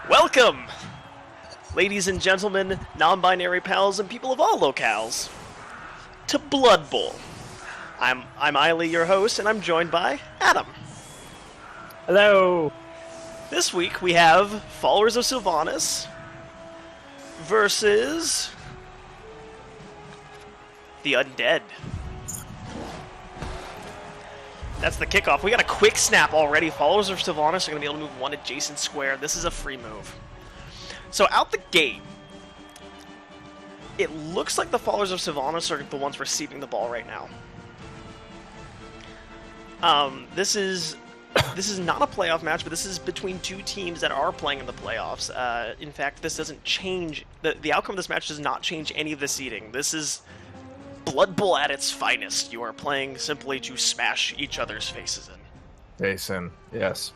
Welcome, ladies and gentlemen, non-binary pals, and people of all locales, to Blood Bowl. I'm Iley, your host, and I'm joined by Adam. Hello! This week we have Followers of Sylvanus versus the Undead. That's the kickoff. We got a quick snap already. Followers of Sylvanus are going to be able to move one adjacent square. This is a free move. So out the gate, it looks like the Followers of Sylvanus are the ones receiving the ball right now. This is not a playoff match, but this is between two teams that are playing in the playoffs. In fact, this doesn't change. The outcome of this match does not change any of the seeding. This is Blood Bowl at its finest. You are playing simply to smash each other's faces in. Jason, yes.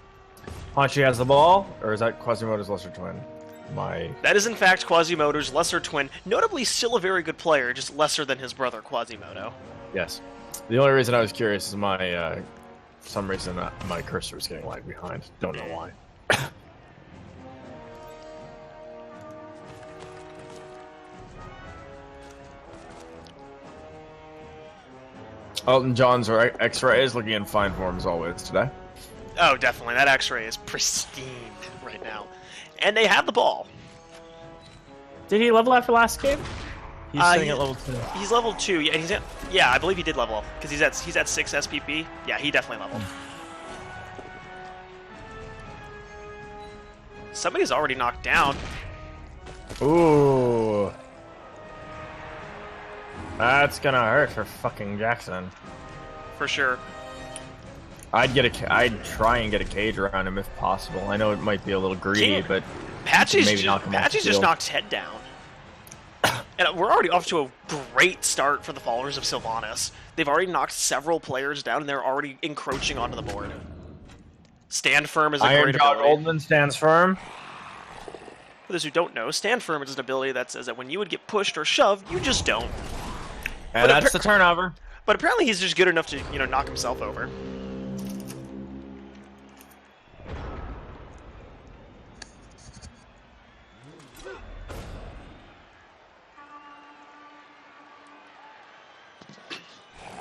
Haunchi has the ball, or is that Quasimodo's lesser twin? That is in fact Quasimodo's lesser twin. Notably still a very good player, just lesser than his brother Quasimodo. Yes. The only reason I was curious is for some reason my cursor was getting lagged behind. Don't know why. Elton John's X-ray is looking in fine form as always today. Oh, definitely. That X-ray is pristine right now. And they have the ball. Did he level after last game? He's sitting at level 2. He's level 2. Yeah, I believe he did level up because he's at 6 SPP. Yeah, he definitely leveled. Somebody's already knocked down. Ooh. That's gonna hurt for fucking Jackson. For sure. I'd try and get a cage around him if possible. I know it might be a little greedy, but Patchy's maybe knock him off the just field. knocked his head down. And we're already off to a great start for the Followers of Sylvanus. They've already knocked several players down, and they're already encroaching onto the board. Stand Firm is a great ability. Goldman stands firm. For those who don't know, Stand Firm is an ability that says that when you would get pushed or shoved, you just don't. And that's the turnover. But apparently he's just good enough to, knock himself over.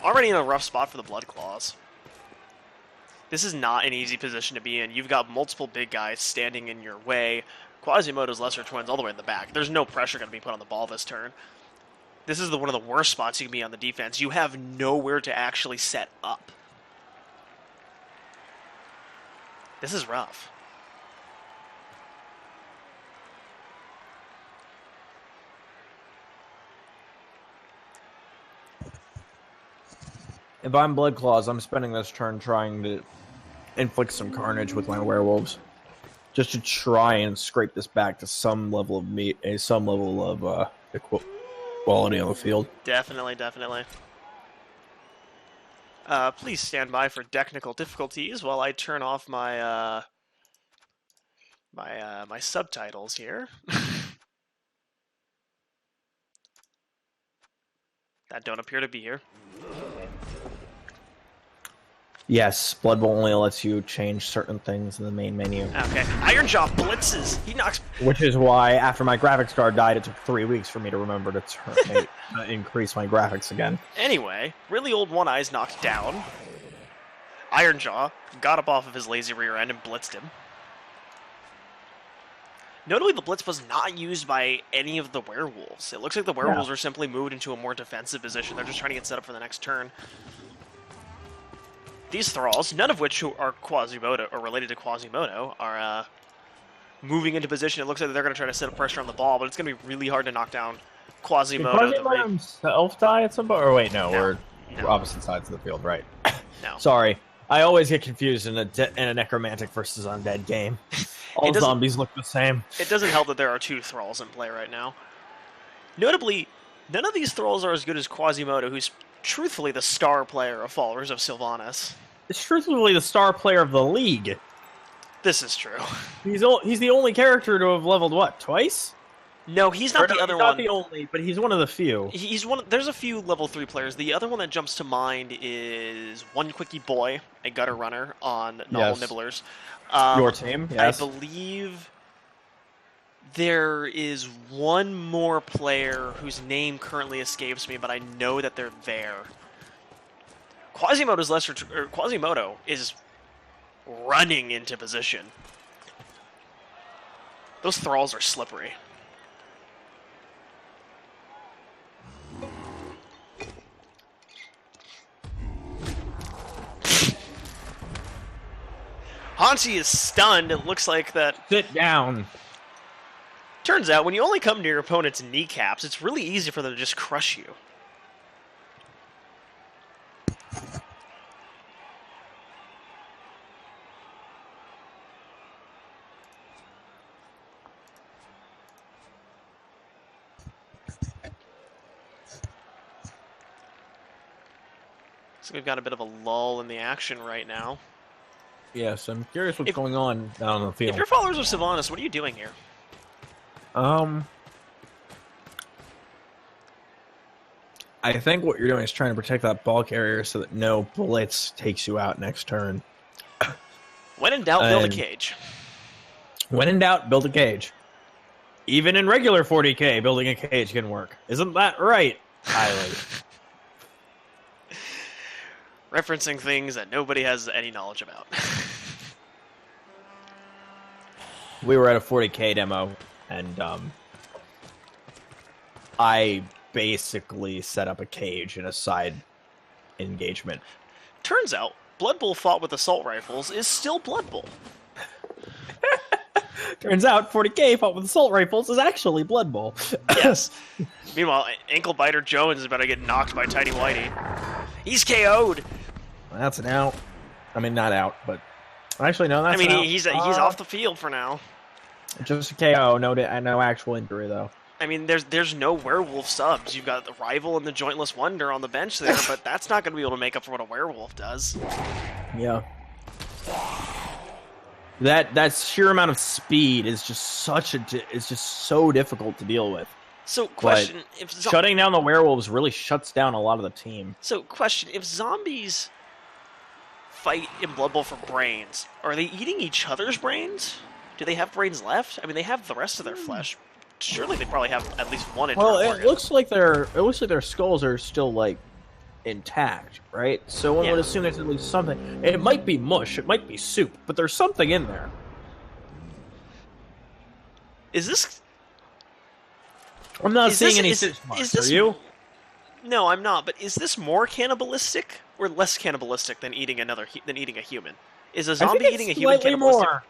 Already in a rough spot for the Blood Claws. This is not an easy position to be in. You've got multiple big guys standing in your way. Quasimodo's lesser twins all the way in the back. There's no pressure going to be put on the ball this turn. This is one of the worst spots you can be on the defense. You have nowhere to actually set up. This is rough. If I'm Blood Claws, I'm spending this turn trying to inflict some carnage with my werewolves. Just to try and scrape this back to some level of meat, some level of quality on the field. Definitely. Please stand by for technical difficulties while I turn off my my subtitles here. That don't appear to be here. Yes, Blood Bowl only lets you change certain things in the main menu. Okay, Ironjaw blitzes. He knocks. Which is why, after my graphics card died, it took 3 weeks for me to remember to increase my graphics again. Anyway, really old One Eye's knocked down. Ironjaw got up off of his lazy rear end and blitzed him. Notably, the blitz was not used by any of the werewolves. It looks like the werewolves are simply moved into a more defensive position. They're just trying to get set up for the next turn. These thralls, none of which are Quasimodo or related to Quasimodo, are moving into position. It looks like they're going to try to set up pressure on the ball, but it's going to be really hard to knock down Quasimodo. Did Quasimodo himself die at some point? Or wait, no, we're opposite sides of the field, right? No. Sorry. I always get confused in a necromantic versus undead game. All zombies look the same. It doesn't help that there are two thralls in play right now. Notably, none of these thralls are as good as Quasimodo, who's truthfully the star player of Followers of Sylvanus. It's truthfully the star player of the league. This is true. He's the only character to have leveled, what, twice? No, he's not the other one. Not the only, but he's one of the few. He's one. There's a few level 3 players. The other one that jumps to mind is One Quickie Boy, a gutter runner on Novel Nibblers. Your team, yes. I believe There is one more player whose name currently escapes me, but I know that they're there. Quasimodo is running into position. Those thralls are slippery. Hansi is stunned. It looks like that. Sit down. Turns out, when you only come to your opponent's kneecaps, it's really easy for them to just crush you. So we've got a bit of a lull in the action right now. Yes, I'm curious what's going on down on the field. If you're followers of Sylvanus, what are you doing here? I think what you're doing is trying to protect that ball carrier so that no blitz takes you out next turn. When in doubt, build a cage. When in doubt, build a cage. Even in regular 40k, building a cage can work. Isn't that right, Tyler? Referencing things that nobody has any knowledge about. We were at a 40k demo, and I basically set up a cage in a side engagement. Turns out, Blood Bowl fought with assault rifles is still Blood Bowl. Turns out 40k fought with assault rifles is actually Blood Bowl. Yes. Meanwhile, Ankle Biter Jones is about to get knocked by Tiny Whitey. He's KO'd. That's an out. I mean, not out, but actually, no. That's I mean, an out. he's off the field for now. Just a KO. No actual injury though. I mean, there's no werewolf subs. You've got the Rival and the Jointless Wonder on the bench there, but that's not going to be able to make up for what a werewolf does. Yeah. That sheer amount of speed is just so difficult to deal with. So, question: if shutting down the werewolves really shuts down a lot of the team. So, question: if zombies fight in Blood Bowl for brains, are they eating each other's brains? Do they have brains left? I mean, they have the rest of their flesh. Surely they probably have at least one internal organ. It looks like their skulls are still like intact, right? So one would assume there's at least something. It might be mush, it might be soup, but there's something in there. Is this? I'm not seeing any soup marks. Are you? No, I'm not. But is this more cannibalistic or less cannibalistic than eating a human? Is a zombie eating a human cannibalistic? More.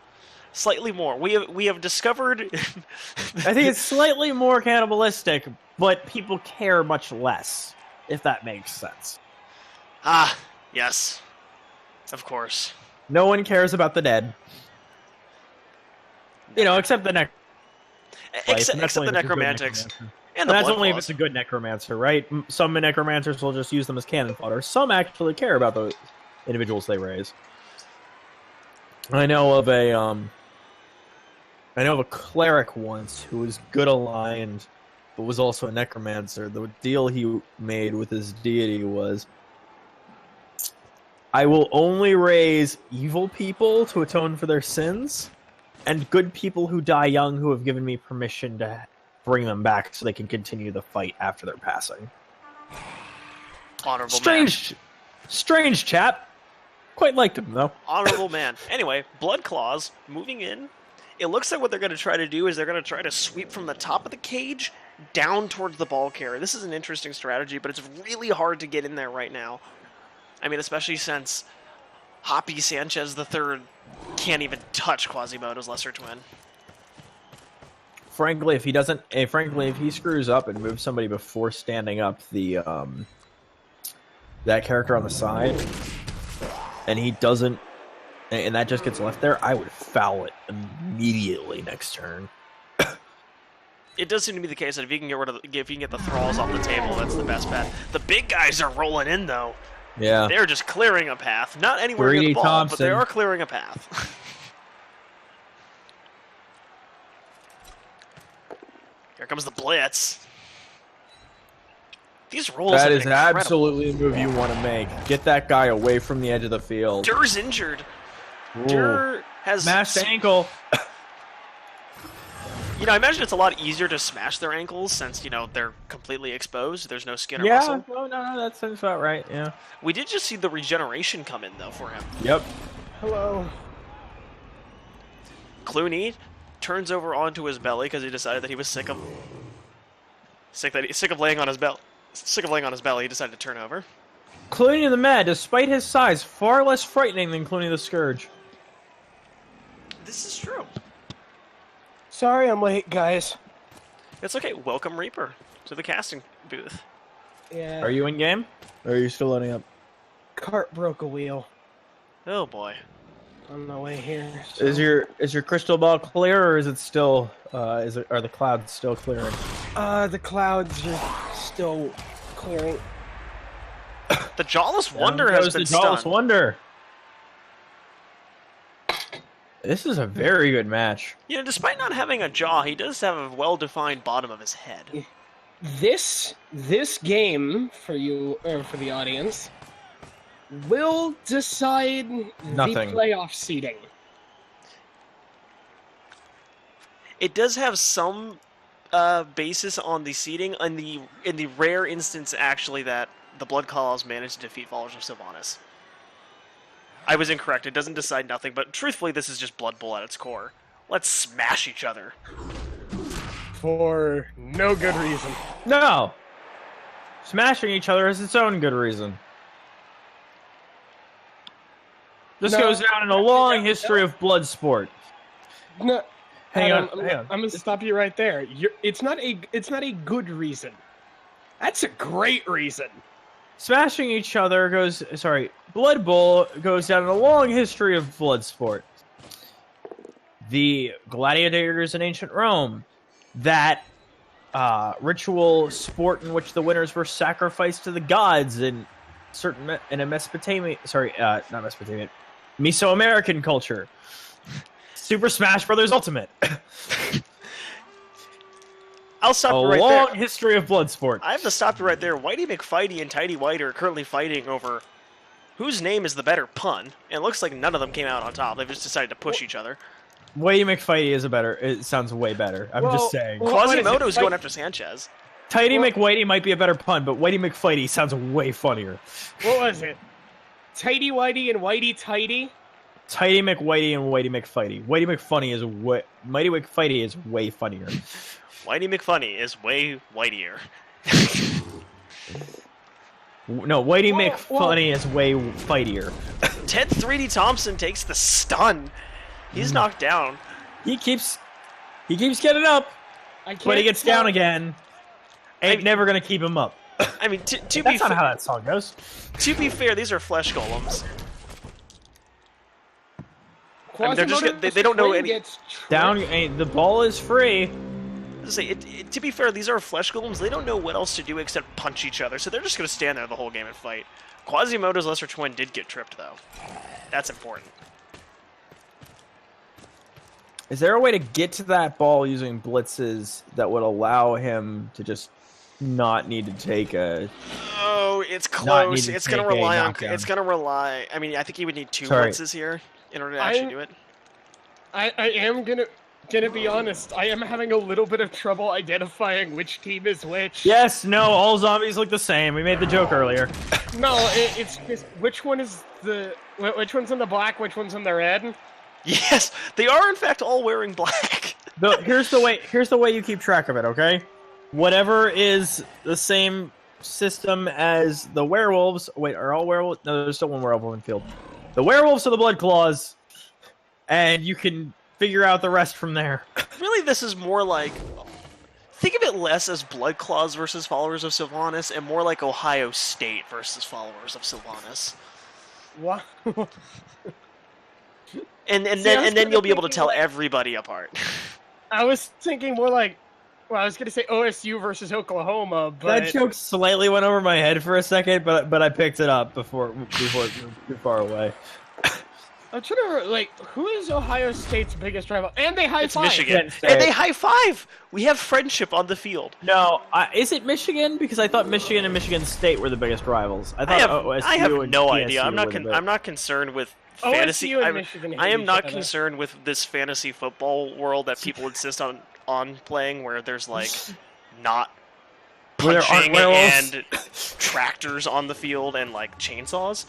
Slightly more. We have discovered. I think it's slightly more cannibalistic, but people care much less, if that makes sense. Ah, yes, of course. No one cares about the dead. You know, except the except the necromantics. And that's only if it's a good necromancer, right? Some necromancers will just use them as cannon fodder. Some actually care about the individuals they raise. I know of a cleric once who was good aligned, but was also a necromancer. The deal he made with his deity was, I will only raise evil people to atone for their sins, and good people who die young who have given me permission to bring them back so they can continue the fight after their passing. Honorable man. Strange chap. Quite liked him, though. Honorable man. Anyway, Blood Claws moving in. It looks like what they're going to try to do is they're going to try to sweep from the top of the cage down towards the ball carrier. This is an interesting strategy, but it's really hard to get in there right now. I mean, especially since Hoppy Sanchez III can't even touch Quasimodo's lesser twin. Frankly, if he screws up and moves somebody before standing up the that character on the side, and he doesn't, and that just gets left there, I would foul it immediately next turn. It does seem to be the case that if you can get the thralls off the table, that's the best bet. The big guys are rolling in though. Yeah, they're just clearing a path, not anywhere near the ball, Thompson. but they are clearing a path. Here comes the blitz. These rolls. That is absolutely the move you want to make. Get that guy away from the edge of the field. Durr's injured. Durr has smashed ankle. You know, I imagine it's a lot easier to smash their ankles since, you know, they're completely exposed. There's no skin or Yeah, muscle. no, that sounds about right, yeah. We did just see the regeneration come in, though, for him. Yep. Hello. Clooney turns over onto his belly because he decided that he was sick of laying on his belly. Sick of laying on his belly, he decided to turn over. Clooney the Mad, despite his size, far less frightening than Clooney the Scourge. This is true. Sorry I'm late, guys. It's okay. Welcome, Reaper, to the casting booth. Yeah. Are you in game? Or are you still loading up? Cart broke a wheel Oh boy. on the way here. So. Is your crystal ball clear, or is it still? Are the clouds still clearing? The clouds are still clearing. The Jawless Down Wonder has goes been the Jawless stunned. Wonder. This is a very good match. You know, despite not having a jaw, he does have a well-defined bottom of his head. This game for you or for the audience will decide Nothing. the playoff seeding. It does have some basis on the seeding in the rare instance, actually, that the Blood Claws managed to defeat followers of Sylvanus. I was incorrect. It doesn't decide nothing, but truthfully, this is just Blood Bowl at its core. Let's smash each other. For no good reason. No. Smashing each other has its own good reason. This No. goes down in a long history of blood sport. No, Hang Adam, on, hang on. I'm gonna stop you right there. It's not a good reason. That's a great reason. Smashing each other goes... Sorry. Blood Bowl goes down in a long history of blood sport. The gladiators in ancient Rome. That ritual sport in which the winners were sacrificed to the gods in a Mesopotamia... Sorry, not Mesopotamia. Mesoamerican culture. Super Smash Brothers Ultimate. I'll stop A you right long there. history of blood sport. I have to stop you right there. Whitey McFighty and Tidy White are currently fighting over whose name is the better pun. And it looks like none of them came out on top. They've just decided to push each other. Whitey McFighty is a better... It sounds way better. I'm just saying. well, what is it? Quasimodo's going after Sanchez. Tidy McWhitey might be a better pun, but Whitey McFighty sounds way funnier. What was it? Tidy Whitey and Whitey Tidy? Tidy McWhitey and Whitey McFighty. Whitey McFunny is way... Mighty McFighty is way funnier. Whitey McFunny is way whitier. No, Whitey Whoa, McFunny is way fightier. Ted 3D Thompson takes the stun. He's knocked down. He keeps getting up, I can't but he gets tell- down again. Ain't never gonna keep him up. I mean, to be That's not fair, how that song goes. these are flesh golems. I mean, they're just Quasimodo they don't know Flame any. gets tripped. Down, the ball is free. Say, to be fair, these are flesh golems. They don't know what else to do except punch each other, so they're just going to stand there the whole game and fight. Quasimodo's lesser twin did get tripped, though. That's important. Is there a way to get to that ball using blitzes that would allow him to just not need to take a... Oh, it's Not need close. to It's going to take a rely on. knockdown. It's going to rely. I mean, I think you would need two Sorry. blitzes here in order to actually do it. I am gonna be honest. I am having a little bit of trouble identifying which team is which. Yes, no, all zombies look the same. We made the joke earlier. No, it's just which one is which one's in the black, which one's in the red. Yes, they are in fact all wearing black. Here's the way you keep track of it, okay? Whatever is the same system as the werewolves. Wait, are all werewolves? No, there's still one werewolf in the field. The werewolves are the blood claws, and you can figure out the rest from there. Really, this is more like. Think of it less as Blood Claws versus followers of Sylvanus, and more like Ohio State versus followers of Sylvanus. What? And See, I was then kinda you'll be able to thinking, tell like- everybody apart. I was thinking more like, well, I was gonna say OSU versus Oklahoma, but That joke slightly went over my head for a second, but I picked it up before it moved too far away. I'm trying to remember, like, who is Ohio State's biggest rival? And they high It's five. Michigan, Penn State. and they high five. We have friendship on the field. No, is it Michigan? Because I thought Michigan and Michigan State were the biggest rivals. I I thought have, OSU I have and no TSU idea. I'm were the best. not concerned with fantasy. OSU and Michigan hate I am each not other. concerned with this fantasy football world that people insist on playing, where there's like not Where there aren't punching werewolves. and tractors on the field and like chainsaws,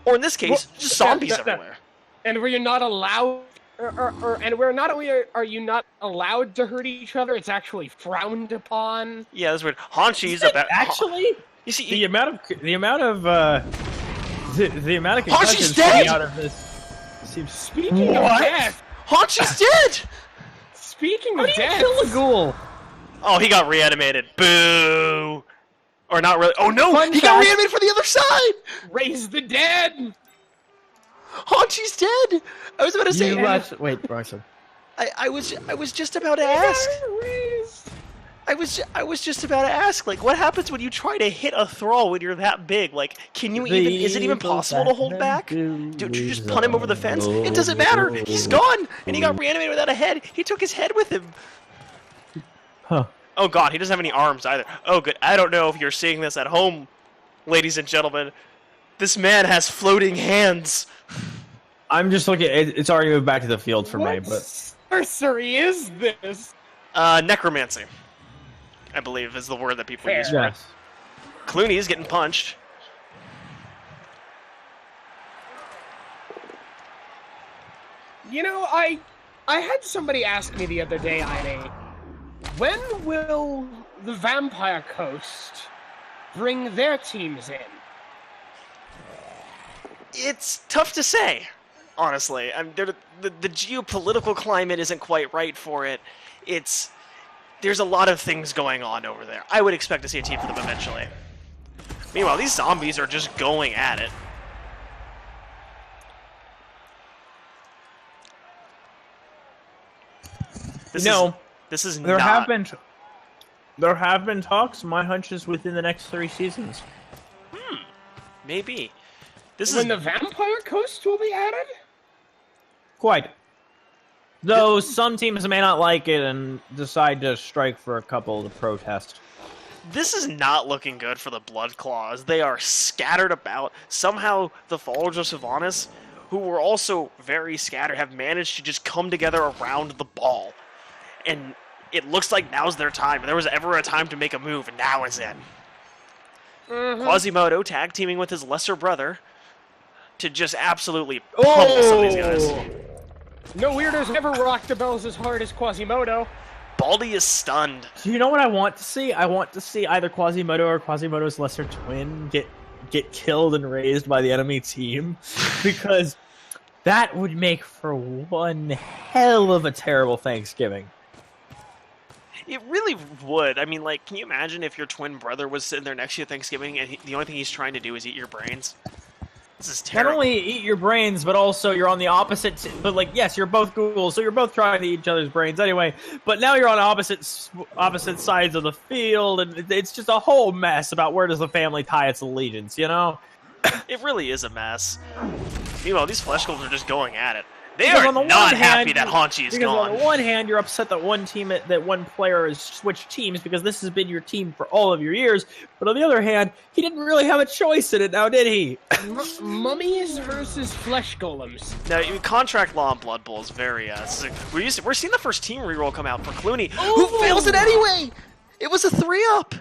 or in this case, Well, just zombies that- everywhere. And where you're not allowed, and where not only are you not allowed to hurt each other, it's actually frowned upon. Yeah, that's weird. Hanshi's about Actually, You see, the amount of Hanshi's concussions dead! coming out of this seems. Speaking of What? death, Hanshi's dead. speaking How of do you death, kill a ghoul? Oh, he got reanimated. Boo. Or not really. Oh no, Fun he got fact. reanimated for the other side. raise the dead. Hanshi's dead. I was about to say. Wait, Bryson. I was just about to ask. Raise. I was just about to ask. Like, what happens when you try to hit a thrall when you're that big? Like, can you even? Is it even possible to hold back? Did you just punt him over the fence? It doesn't matter. He's gone, and he got reanimated without a head. He took his head with him. Huh. Oh god, he doesn't have any arms either. Oh good. I don't know if you're seeing this at home, ladies and gentlemen. This man has floating hands. I'm just looking. It's already moved back to the field for me, What but sorcery is this? Necromancy, I believe, is the word that people Fair. use for it. yes. Clooney is getting punched. You know, I had somebody ask me the other day, Ine, when will the Vampire Coast bring their teams in? It's tough to say, honestly. The geopolitical climate isn't quite right for it. There's a lot of things going on over there. I would expect to see a team for them eventually. Meanwhile, these zombies are just going at it. This is there not... have been talks. My hunch is within the next 3 seasons. Maybe. This When is the Vampire Coast will be added? Quite. Though some teams may not like it and decide to strike for a couple to protest. This is not looking good for the Blood Claws. They are scattered about. Somehow, the followers of Sylvanus, who were also very scattered, have managed to just come together around the ball. And it looks like now's their time. If there was ever a time to make a move, now is it. Quasimodo tag teaming with his lesser brother to just absolutely pummel some of these guys. No weirdos ever rocked the bells as hard as Quasimodo. Baldy is stunned. Do you know what I want to see? I want to see either Quasimodo or Quasimodo's lesser twin get killed and raised by the enemy team, because that would make for one hell of a terrible Thanksgiving. It really would. I mean, like, can you imagine if your twin brother was sitting there next to you at Thanksgiving and the only thing he's trying to do is eat your brains? This is terrible. Not only eat your brains, but also you're on the opposite. But like, yes, you're both ghouls, so you're both trying to eat each other's brains anyway. But now you're on opposite sides of the field, and it's just a whole mess about where does the family tie its allegiance. You know? It really is a mess. Meanwhile, these flesh ghouls are just going at it. They Because are on the not one happy hand, that Hanchi is because gone. on the one hand, you're upset that one player has switched teams because this has been your team for all of your years. But on the other hand, he didn't really have a choice in it, now did he? Mummies versus flesh golems. Now, contract law in Blood Bowl is very, we're seeing the first team reroll come out for Clooney, who fails it anyway! It was a 3-up!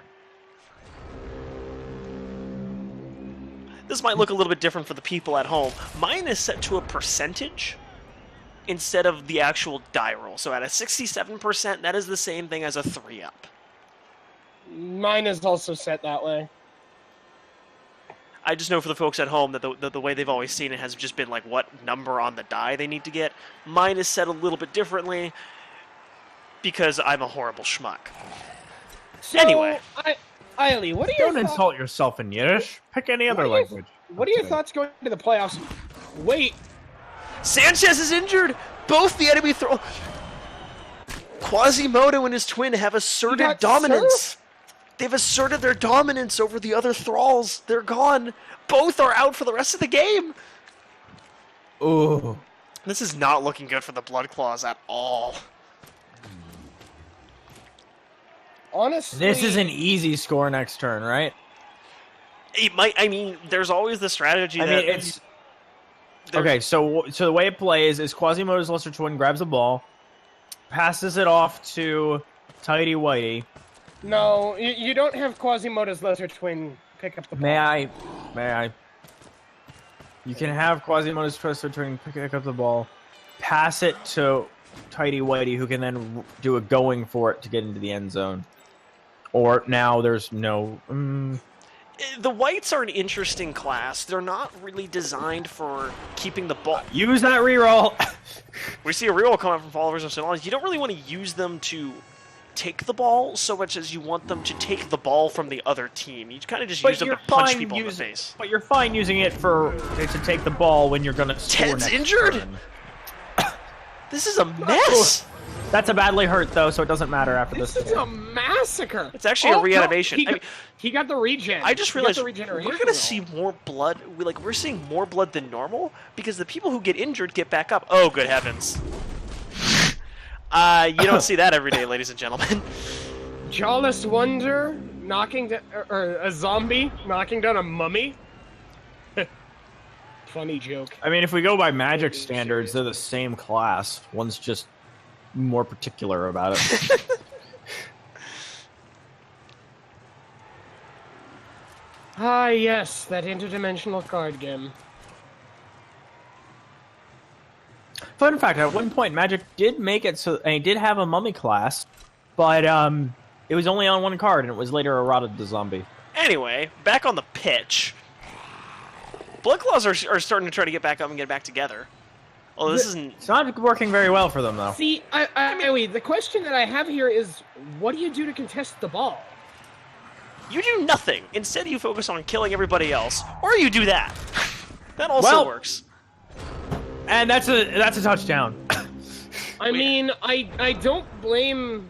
This might look a little bit different for the people at home. Mine is set to a percentage instead of the actual die roll. So at a 67%, that is the same thing as a 3-up. Mine is also set that way. I just know for the folks at home that the way they've always seen it has just been like what number on the die they need to get. Mine is set a little bit differently because I'm a horrible schmuck. So, Anyway. Eiley, what are your Don't insult yourself in Yiddish. Pick any other language. What are your thoughts going into the playoffs? Wait, Sanchez is injured! Both the enemy throw... Quasimodo and his twin have asserted got dominance. They've asserted their dominance over the other thralls. They're gone. Both are out for the rest of the game. Ooh. This is not looking good for the Blood Claws at all. honestly... This is an easy score next turn, right? It might. I mean, there's always the strategy I that mean, it's Okay, so the way it plays is Quasimodo's lesser twin grabs the ball, passes it off to Tidy Whitey. No, you don't have Quasimodo's lesser twin pick up the ball. May I? You can have Quasimodo's lesser twin pick up the ball, pass it to Tidy Whitey, who can then do a going for it to get into the end zone. Or now there's no... The Whites are an interesting class. They're not really designed for keeping the ball. Use that reroll! We see a reroll coming from followers of Sylvanus. You don't really want to use them to take the ball so much as you want them to take the ball from the other team. You kind of just use them to punch people in the face. But you're fine using it to take the ball when you're going to score Ted's next injured? turn. This is a mess! That's a badly hurt, though, so it doesn't matter after this. This is a massacre! It's actually a reanimation. He got the regen. I just realized we're going to see more blood. We're seeing more blood than normal because the people who get injured get back up. Oh, good heavens. You don't see that every day, ladies and gentlemen. Jawless Wonder knocking down... Or a zombie knocking down a mummy? Funny joke. I mean, if we go by Magic standards, they're the same class. One's just more particular about it. Ah, yes, that interdimensional card game. Fun fact, at one point, Magic did make it so... And it did have a mummy class, but it was only on one card, and it was later eroded the zombie. Anyway, back on the pitch. Bloodclaws are starting to try to get back up and get back together. Oh, this isn't... It's not working very well for them, though. See, wait, the question that I have here is, what do you do to contest the ball? You do nothing. Instead, you focus on killing everybody else. Or you do that. That also works. And that's a touchdown. I mean, I don't blame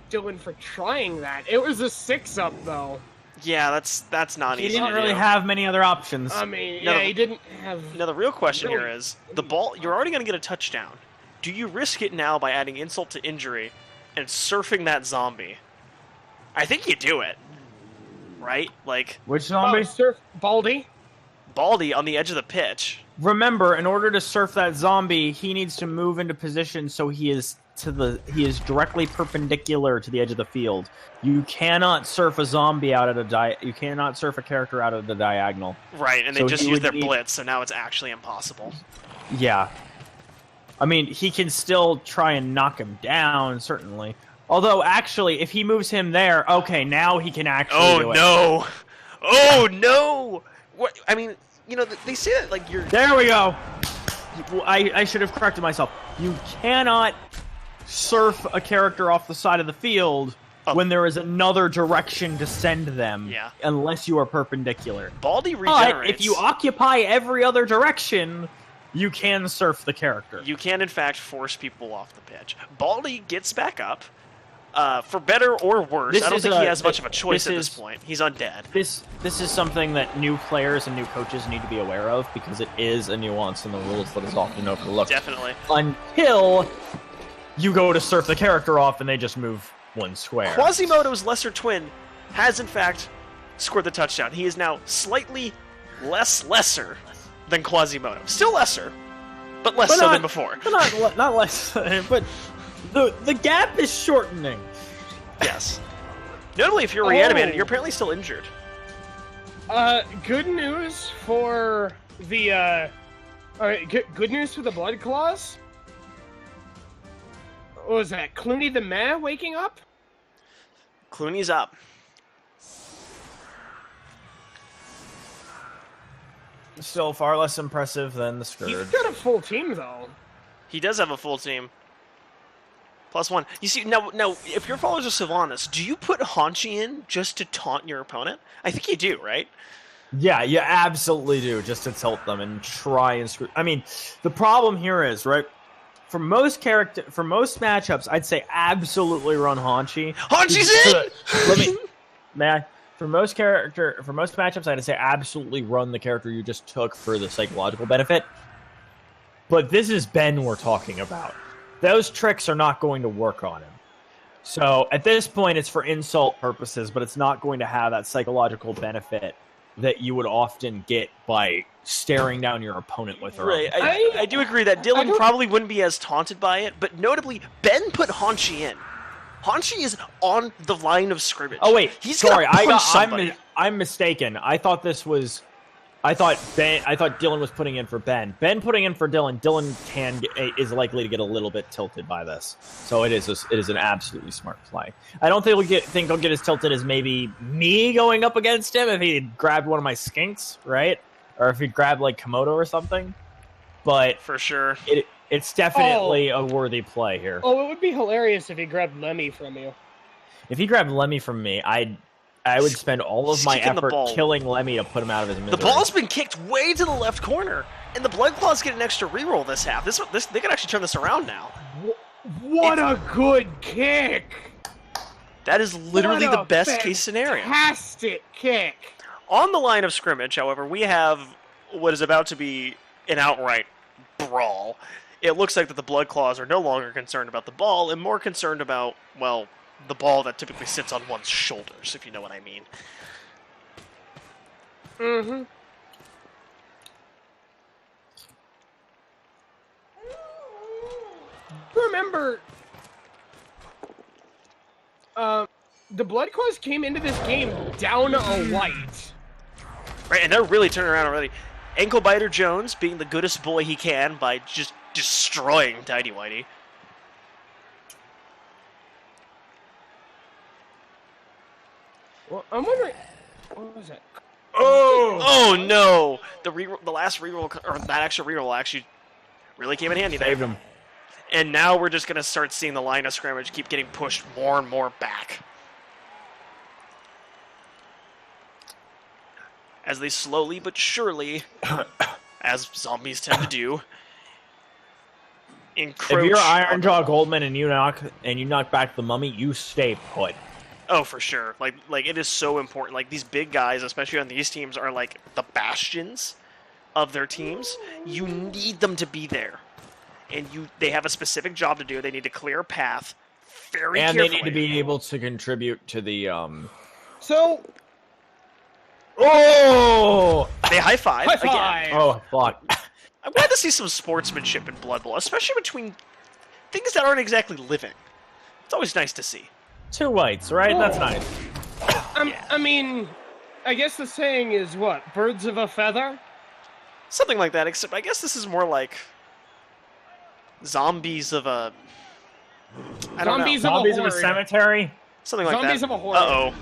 Dylan for trying that. It was a 6-up, though. Yeah, that's not easy. He didn't really have many other options. I mean, he didn't have... Now, the real question here is, the ball, you're already going to get a touchdown. Do you risk it now by adding insult to injury and surfing that zombie? I think you do it. Right? Like... Which zombie? Surf Baldy? Baldy on the edge of the pitch. Remember, in order to surf that zombie, he needs to move into position so he is directly perpendicular to the edge of the field. You cannot surf a zombie out at you cannot surf a character out of the diagonal. Right, and they just use their blitz, so now it's actually impossible. Yeah. I mean, he can still try and knock him down, certainly. Although, actually, if he moves him there, okay, now he can actually do it. No! Oh, no! What? I mean, you know, they say that, like, you're... There we go! I should have corrected myself. You cannot surf a character off the side of the field when there is another direction to send them, unless you are perpendicular. Baldy regenerates. But if you occupy every other direction, you can surf the character. You can, in fact, force people off the pitch. Baldy gets back up, for better or worse. I don't think he has much of a choice at this point. He's undead. This is something that new players and new coaches need to be aware of, because it is a nuance in the rules that is often overlooked. Definitely. Until you go to surf the character off and they just move one square. Quasimodo's lesser twin has, in fact, scored the touchdown. He is now slightly lesser than Quasimodo. Still lesser, but less so than before. Not less, but the gap is shortening. Yes. Notably, if you're reanimated, you're apparently still injured. Good news for the, good news for the Blood Claws? What was that? Clooney the Meh waking up? Clooney's up. Still far less impressive than the Scourge. He's got a full team, though. He does have a full team. +1. You see, now, if you're followers of Sylvanus, do you put Haunchy in just to taunt your opponent? I think you do, right? Yeah, you absolutely do, just to tilt them and try and screw... I mean, the problem here is, right, for most matchups, I'd say absolutely run Haunchy. Haunchy's in! May I? For most matchups, I'd say absolutely run the character you just took for the psychological benefit. But this is Ben we're talking about. Those tricks are not going to work on him. So at this point, it's for insult purposes, but it's not going to have that psychological benefit that you would often get by staring down your opponent with her. Right, I do agree that Dylan probably wouldn't be as taunted by it, but notably, Ben put Hanshi in. Hanshi is on the line of scrimmage. Oh wait, he's sorry, gonna punch somebody. I'm mistaken. I thought Dylan was putting in for Ben. Ben putting in for Dylan. Dylan is likely to get a little bit tilted by this, so it is an absolutely smart play. I don't think he'll get as tilted as maybe me going up against him if he grabbed one of my skinks, right? Or if he grabbed like Komodo or something. But for sure, it's definitely a worthy play here. Oh, it would be hilarious if he grabbed Lemmy from you. If he grabbed Lemmy from me, I would spend all of my effort killing Lemmy to put him out of his misery. The ball's been kicked way to the left corner, and the Blood Claws get an extra reroll this half. They can actually turn this around now. What a good kick! That is literally the best case scenario. Fantastic kick! On the line of scrimmage, however, we have what is about to be an outright brawl. It looks like that the Blood Claws are no longer concerned about the ball and more concerned about, well, the ball that typically sits on one's shoulders, if you know what I mean. Mm-hmm. Remember, the Blood Claws came into this game down a white. Right, and they're really turning around already. Ankle Biter Jones being the goodest boy he can by just destroying Tidy Whitey. Well, I'm wondering, what was that? Oh no! The last reroll, or that extra reroll, actually really came in handy there. Saved him. And now we're just going to start seeing the line of scrimmage keep getting pushed more and more back. As they slowly but surely, as zombies tend to do, encroach. If you're Iron Jaw Goldman and you knock back the mummy, you stay put. Oh, for sure. Like it is so important. Like, these big guys, especially on these teams, are like the bastions of their teams. You need them to be there. And they have a specific job to do. They need to clear a path very carefully. And they need to be able to contribute to the So, they high five high again. five! Oh, fuck. I'm glad to see some sportsmanship in Blood Bowl, especially between things that aren't exactly living. It's always nice to see. 2 whites, right? That's nice. I mean, I guess the saying is what? Birds of a feather? Something like that, except I guess this is more like zombies of a... I don't know. Zombies of a cemetery? Something like Zombies that. of a horde. Uh-oh.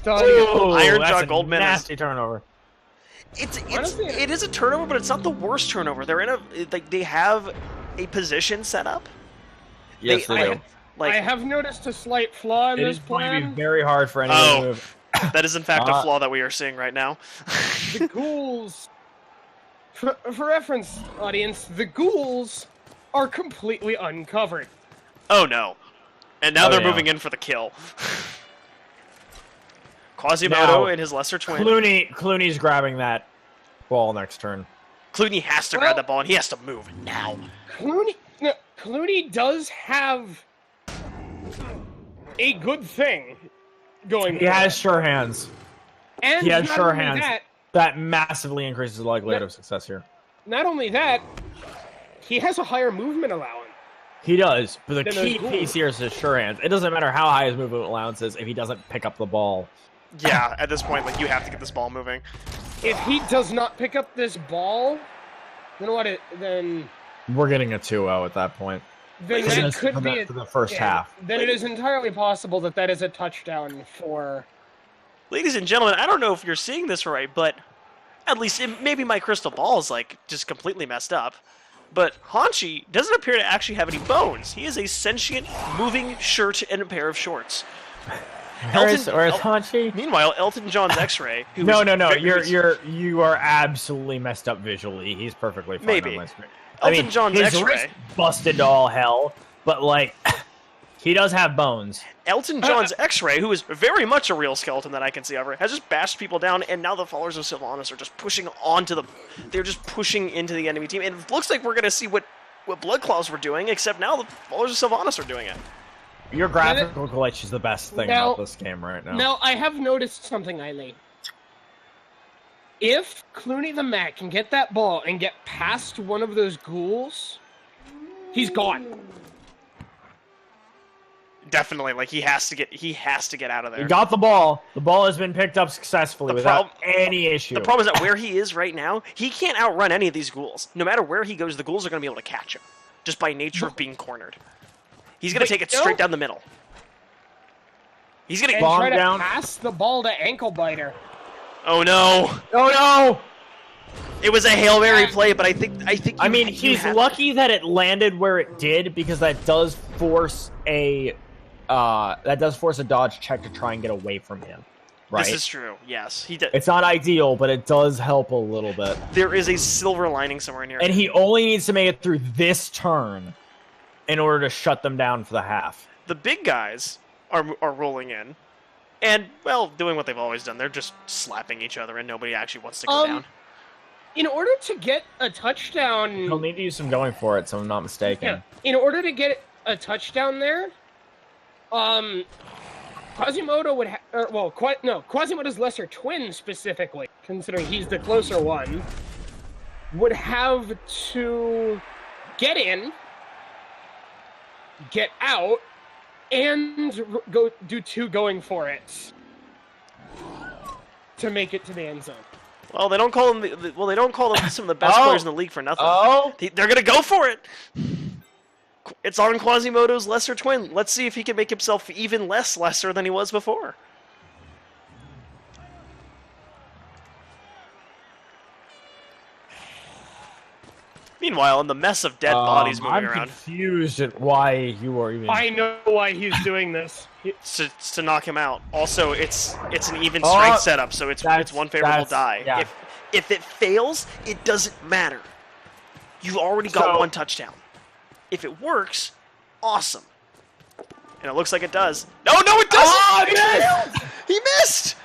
Ooh, Iron that's Jaw a Goldman nasty turnover. It is a turnover, but it's not the worst turnover. They're in they have a position set up. Yes, they do. Like, I have noticed a slight flaw in It this is going to plan. be very hard for anyone to move. that is in fact a flaw that we are seeing right now. The ghouls, for reference, audience, the ghouls are completely uncovered. Oh no. And now they're yeah. moving in for the kill. Quasimodo and his lesser twin. Clooney's grabbing that ball next turn. Clooney has to grab that ball, and he has to move now. Clooney does have a good thing going. He has sure hands. And he has not sure only hands. That massively increases the likelihood of success here. Not only that, he has a higher movement allowance. He does, but the key piece here is his sure hands. It doesn't matter how high his movement allowance is if he doesn't pick up the ball. Yeah, at this point, like, you have to get this ball moving. If he does not pick up this ball, then we're getting a 2-0 at that point. Then that could be for the first half. Then it is entirely possible that is a touchdown for. Ladies and gentlemen, I don't know if you're seeing this right, but at least maybe my crystal ball is like just completely messed up. But Hanshi doesn't appear to actually have any bones. He is a sentient, moving shirt and a pair of shorts. Where's Hanshi? Meanwhile, Elton John's X-ray. No. You are absolutely messed up visually. He's perfectly fine on my screen. Elton John's his X-ray wrist busted to all hell, but like he does have bones. Elton John's X-ray, who is very much a real skeleton that I can see ever, has just bashed people down, and now the followers of Sylvanus are just pushing they're just pushing into the enemy team. And it looks like we're going to see what Blood Claws were doing, except now the followers of Sylvanus are doing it. Your graphical glitch is the best thing Now- about this game right now. Now, I have noticed something, Eileen. If Clooney the Mac can get that ball and get past one of those ghouls, he's gone. Definitely, like he has to get out of there. He got the ball. The ball has been picked up successfully The without any issue. The problem is that where he is right now, he can't outrun any of these ghouls. No matter where he goes, the ghouls are going to be able to catch him, just by nature of being cornered. He's going to take it straight down the middle. He's going to And Bomb try to down. pass the ball to Ankle Biter. Oh no! Oh no! It was a Hail Mary play, but I think. I mean, you he's have- lucky that it landed where it did because that does force a dodge check to try and get away from him. Right? This is true. Yes, he did. It's not ideal, but it does help a little bit. There is a silver lining somewhere in here. And he only needs to make it through this turn in order to shut them down for the half. The big guys are rolling in, and well, doing what they've always done. They're just slapping each other, and nobody actually wants to go down. In order to get a touchdown... He'll need to use some going for it, so I'm not mistaken. Yeah. In order to get a touchdown there, Quasimodo would Quasimodo's lesser twin specifically, considering he's the closer one, would have to get in, get out, and go do 2 going for it to make it to the end zone. Well, they don't call them. They don't call them some of the best players in the league for nothing. Oh! They're gonna go for it. It's on Quasimodo's lesser twin. Let's see if he can make himself even less lesser than he was before. Meanwhile, in the mess of dead bodies moving I'm around, confused at why you are even... I know why he's doing this. it's to knock him out. Also, it's an even strength setup, so it's one favorable die. yeah. If it fails, it doesn't matter. You've already got one touchdown. If it works, awesome. And it looks like it does. No, it doesn't! Oh, He missed!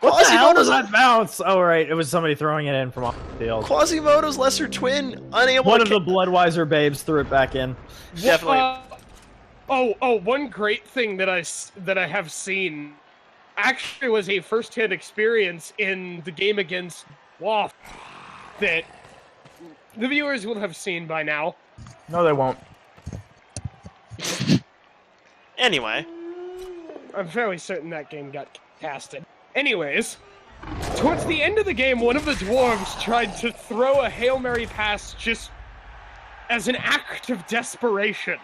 What the hell was Quasimodo's- that bounce? Oh, right. It was somebody throwing it in from off the field. Quasimodo's lesser twin, unable One to... of the Bloodweiser babes threw it back in. Definitely. One great thing that I have seen actually was a first-hand experience in the game against WAF that the viewers will have seen by now. No, they won't. Anyway. I'm fairly certain that game got casted. Anyways, towards the end of the game, one of the dwarves tried to throw a Hail Mary pass just as an act of desperation.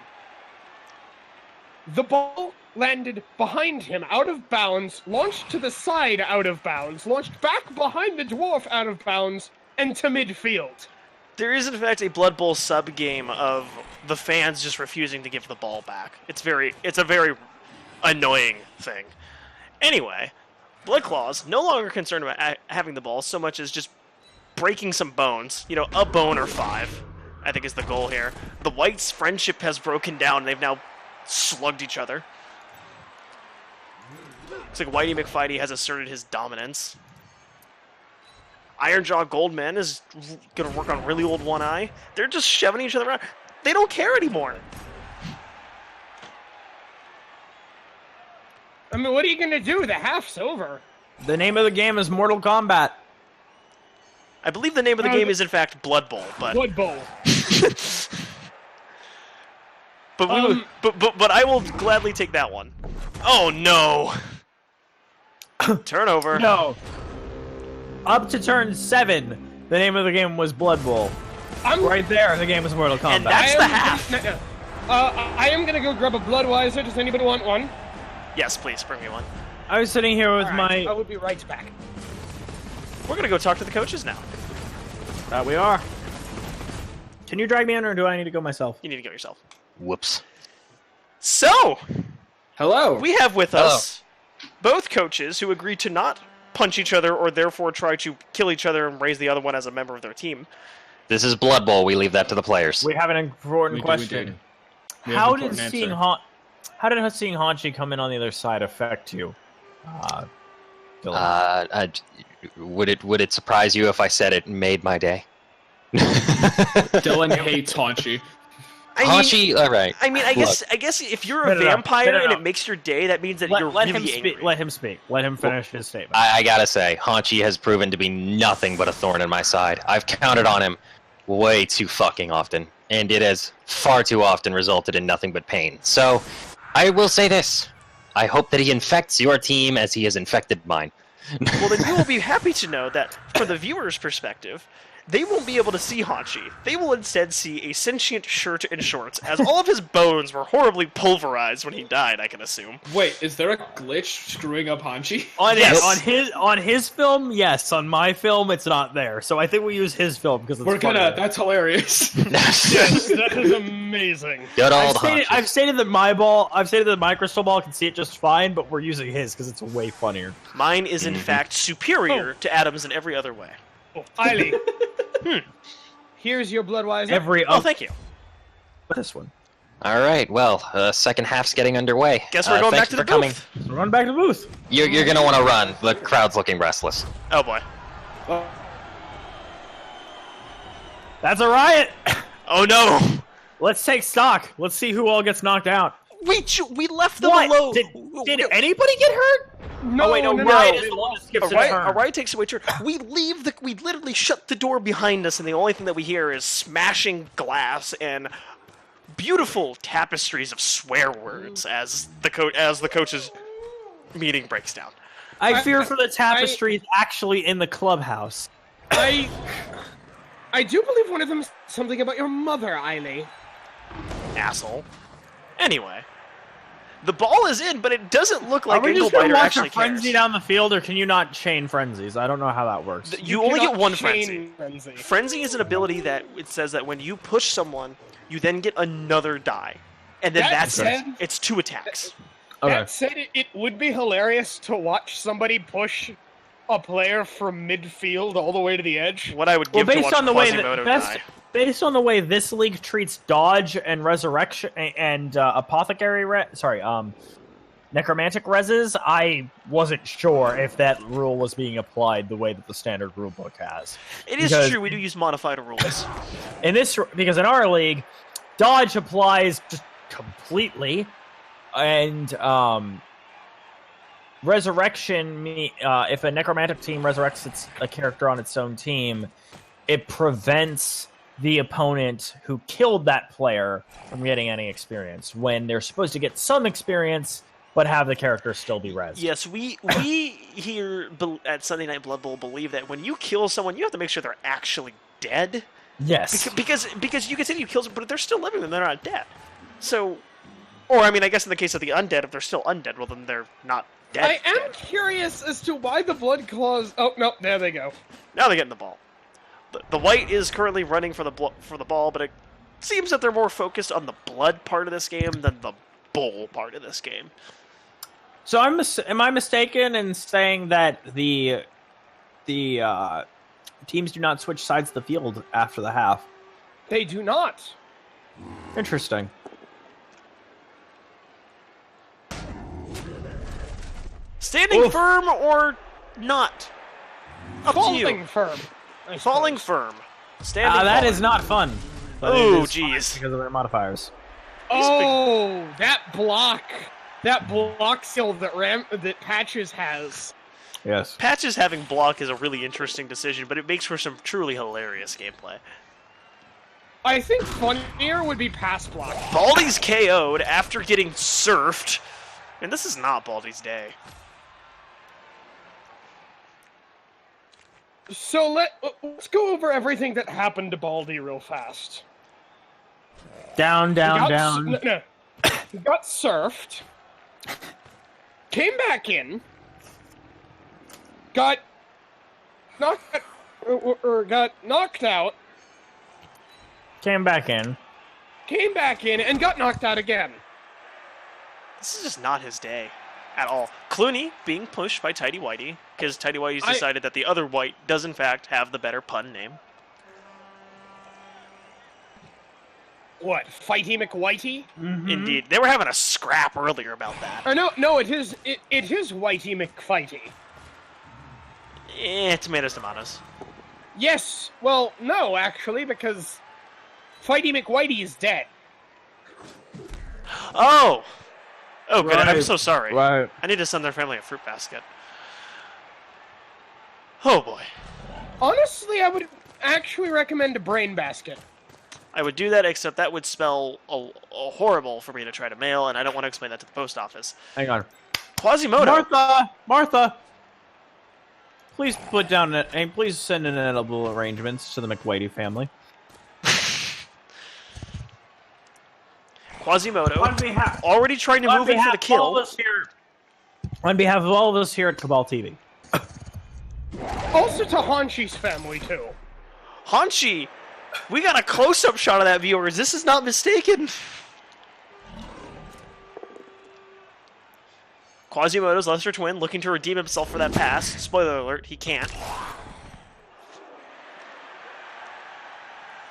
The ball landed behind him, out of bounds, launched to the side out of bounds, launched back behind the dwarf out of bounds, and to midfield. There is, in fact, a Blood Bowl sub-game of the fans just refusing to give the ball back. It's a very annoying thing. Anyway, Blood Claws, no longer concerned about having the ball so much as just breaking some bones. You know, a bone or 5, I think is the goal here. The Whites' friendship has broken down. They've now slugged each other. Looks like Whitey McFighty has asserted his dominance. Ironjaw Goldman is going to work on really old One Eye. They're just shoving each other around. They don't care anymore. I mean, what are you gonna do? The half's over. The name of the game is Mortal Kombat. I believe the name of the game is, in fact, Blood Bowl, but... Blood Bowl. But I will gladly take that one. Oh, no. Turnover. No. Up to turn 7, the name of the game was Blood Bowl. Right there, the game was Mortal Kombat. And that's the half. I am gonna go grab a Bloodweiser. Does anybody want one? Yes, please, bring me one. I was sitting here with Alright, I my... will be right back. We're going to go talk to the coaches now. That we are. Can you drag me in, or do I need to go myself? You need to go yourself. Whoops. So, Hello. we have with us both coaches who agreed to not punch each other or therefore try to kill each other and raise the other one as a member of their team. This is Blood Bowl. We leave that to the players. We have an important question. We have How an did important seeing answer. How did seeing Hanchi come in on the other side affect you? Dylan? Would it surprise you if I said it made my day? Dylan hates Haunchy. Hachi, all right. I mean, I guess if you're a No. vampire and No. it makes your day, that means that you're Let really him speak. angry. Let him speak. Let him finish his statement. I gotta say, Hachi has proven to be nothing but a thorn in my side. I've counted on him way too fucking often, and it has far too often resulted in nothing but pain. So, I will say this. I hope that he infects your team as he has infected mine. Well, then you will be happy to know that, from the viewer's perspective, they won't be able to see Hachi. They will instead see a sentient shirt and shorts, as all of his bones were horribly pulverized when he died, I can assume. Wait, is there a glitch screwing up Hanchi? On his film, yes. On my film, it's not there. So I think we use his film because it's funnier. That's hilarious. Yes, that is amazing. Good old I've Hachi. stated that my crystal ball can see it just fine, but we're using his because it's way funnier. Mine is, in fact, superior to Adam's in every other way. Oh, Eiley. Here's your Bloodweiser. Oh, thank you. This one. All right, well, second half's getting underway. Guess we're going thank back to you the for coming. booth. So run back to the booth. You're gonna want to run. The crowd's looking restless. Oh, boy. That's a riot. Oh, no! Let's take stock. Let's see who all gets knocked out. We left them What? alone! Did anybody get hurt? No, Oh wait, no, no, Riot no. is the one that skips A his riot, turn. a riot takes away turn. We literally shut the door behind us, and the only thing that we hear is smashing glass and beautiful tapestries of swear words as the coach's meeting breaks down. I fear for the tapestries actually in the clubhouse. I do believe one of them said something about your mother, Eiley. Asshole. Anyway, the ball is in, but it doesn't look like Are we just going Engelbiter to watch actually a frenzy cares. down the field, or can you not chain frenzies? I don't know how that works. You only get cannot one chain frenzy. Frenzy is an ability that it says that when you push someone, you then get another die, and then That that's said- it. It's 2 attacks. Okay. That said, it would be hilarious to watch somebody push a player from midfield all the way to the edge. What I would Well, give to based watch on the way Quasimodo that die. based on the way this league treats dodge and resurrection and apothecary, necromantic reses, I wasn't sure if that rule was being applied the way that the standard rulebook has. It is because- true, we do use modified rules. Because in our league, dodge applies just completely, and resurrection, if a necromantic team resurrects a character on its own team, it prevents the opponent who killed that player from getting any experience when they're supposed to get some experience but have the character still be res. Yes, we here at Sunday Night Blood Bowl believe that when you kill someone, you have to make sure they're actually dead. Yes. Because you can say you killed them, but if they're still living, then they're not dead. So, or I mean, I guess in the case of the undead, if they're still undead, well, then they're not dead. I am curious as to why the Blood Claws... Oh, no, there they go. Now they're getting the ball. The white is currently running for the ball, but it seems that they're more focused on the blood part of this game than the bowl part of this game. So am I mistaken in saying that the teams do not switch sides of the field after the half? They do not. Interesting. Standing Oof. firm or not? Up to Falling you. firm. I Falling suppose. firm. Standing That falling. is not fun. But it Ooh, is fun jeez. because of their modifiers. Oh, that block skill that Patches has. Yes. Patches having block is a really interesting decision, but it makes for some truly hilarious gameplay. I think funnier would be pass block. Baldy's KO'd after getting surfed, and this is not Baldy's day. So let's go over everything that happened to Baldy real fast. Down, down, Got down. No. He got surfed. Came back in. Got knocked out. Came back in. Came back in and got knocked out again. This is just not his day at all. Clooney being pushed by Tidy Whitey, because Tidy Whitey's decided that the other white does in fact have the better pun name. What? Fighty McWhitey? Indeed. They were having a scrap earlier about that. Or no, it is Whitey McFighty. Tomatoes, tomatoes. Yes. Well, no, actually, because Fighty McWhitey is dead. Oh! Oh, good. I'm Right. so sorry. Right. I need to send their family a fruit basket. Oh, boy. Honestly, I would actually recommend a brain basket. I would do that, except that would spell a horrible for me to try to mail, and I don't want to explain that to the post office. Hang on. Quasimodo! Martha! Please put down and please send in edible arrangements to the McWhitey family. Quasimodo, On behalf, already trying to move in for the kill. On behalf of all of us here at Cabal TV. Also to Hanshi's family, too. Hanshi! We got a close-up shot of that, viewers. This is not mistaken. Quasimodo's lesser twin looking to redeem himself for that pass. Spoiler alert, he can't.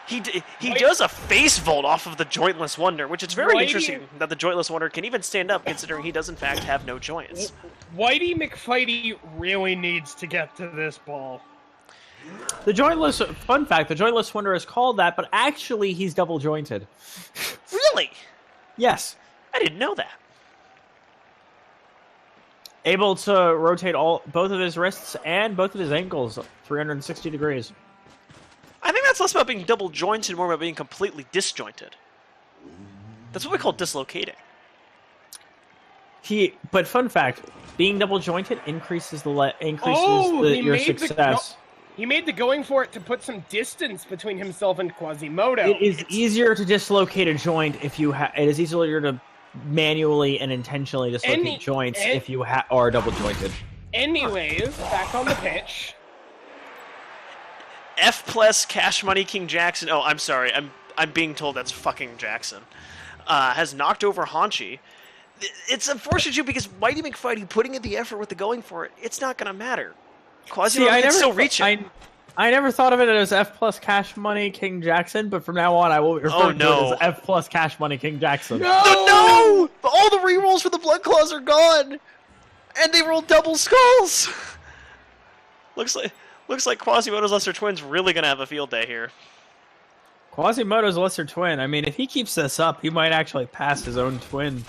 He does a face vault off of the Jointless Wonder, which is very interesting that the Jointless Wonder can even stand up, considering he does in fact have no joints. Whitey McFighty really needs to get to this ball. The jointless, fun fact, the Jointless Wonder is called that, but actually he's double jointed. Really? Yes. I didn't know that. Able to rotate both of his wrists and both of his ankles 360 degrees. I think that's less about being double jointed, more about being completely disjointed. That's what we call dislocating. But fun fact, being double jointed increases your success. He made the going for it to put some distance between himself and Quasimodo. It is easier to dislocate a joint if you it is easier to manually and intentionally dislocate joints if you are double jointed. Anyways, back on the pitch. F plus Cash Money King Jackson. Oh, I'm sorry. I'm being told that's fucking Jackson. Has knocked over Hanshi. It's unfortunate too because Whitey McFighty putting in the effort with the going for it. It's not gonna matter. Quasimodo can still reach it. I never thought of it as F plus Cash Money King Jackson, but from now on I will refer to it as F plus Cash Money King Jackson. No! All the rerolls for the Blood Claws are gone, and they rolled double skulls. Looks like Quasimodo's lesser twin's really gonna have a field day here. Quasimodo's lesser twin. I mean, if he keeps this up, he might actually pass his own twin.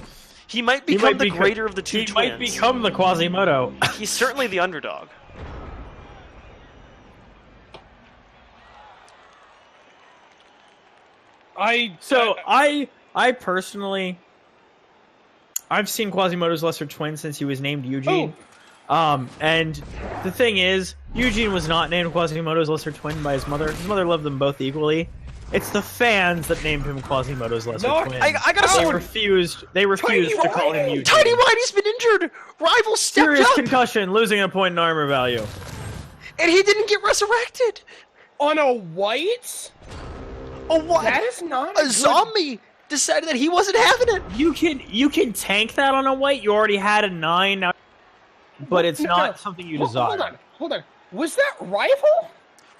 He might become the greater of the two twins. He might become the Quasimodo. He's certainly the underdog. I personally, I've seen Quasimodo's lesser twin since he was named Eugene. And the thing is, Eugene was not named Quasimodo's lesser twin by his mother. His mother loved them both equally. It's the fans that named him Quasimodo's lesser twin. I gotta say, they refused to call him Eugene. Tiny Whitey's been injured. Rival stepped Serious up. concussion, losing a point in armor value. And he didn't get resurrected. On a white? A what? That is not a zombie decided that he wasn't having it. You can tank that on a white. You already had a 9 now, but it's not something you desire. Hold on. Was that Rival?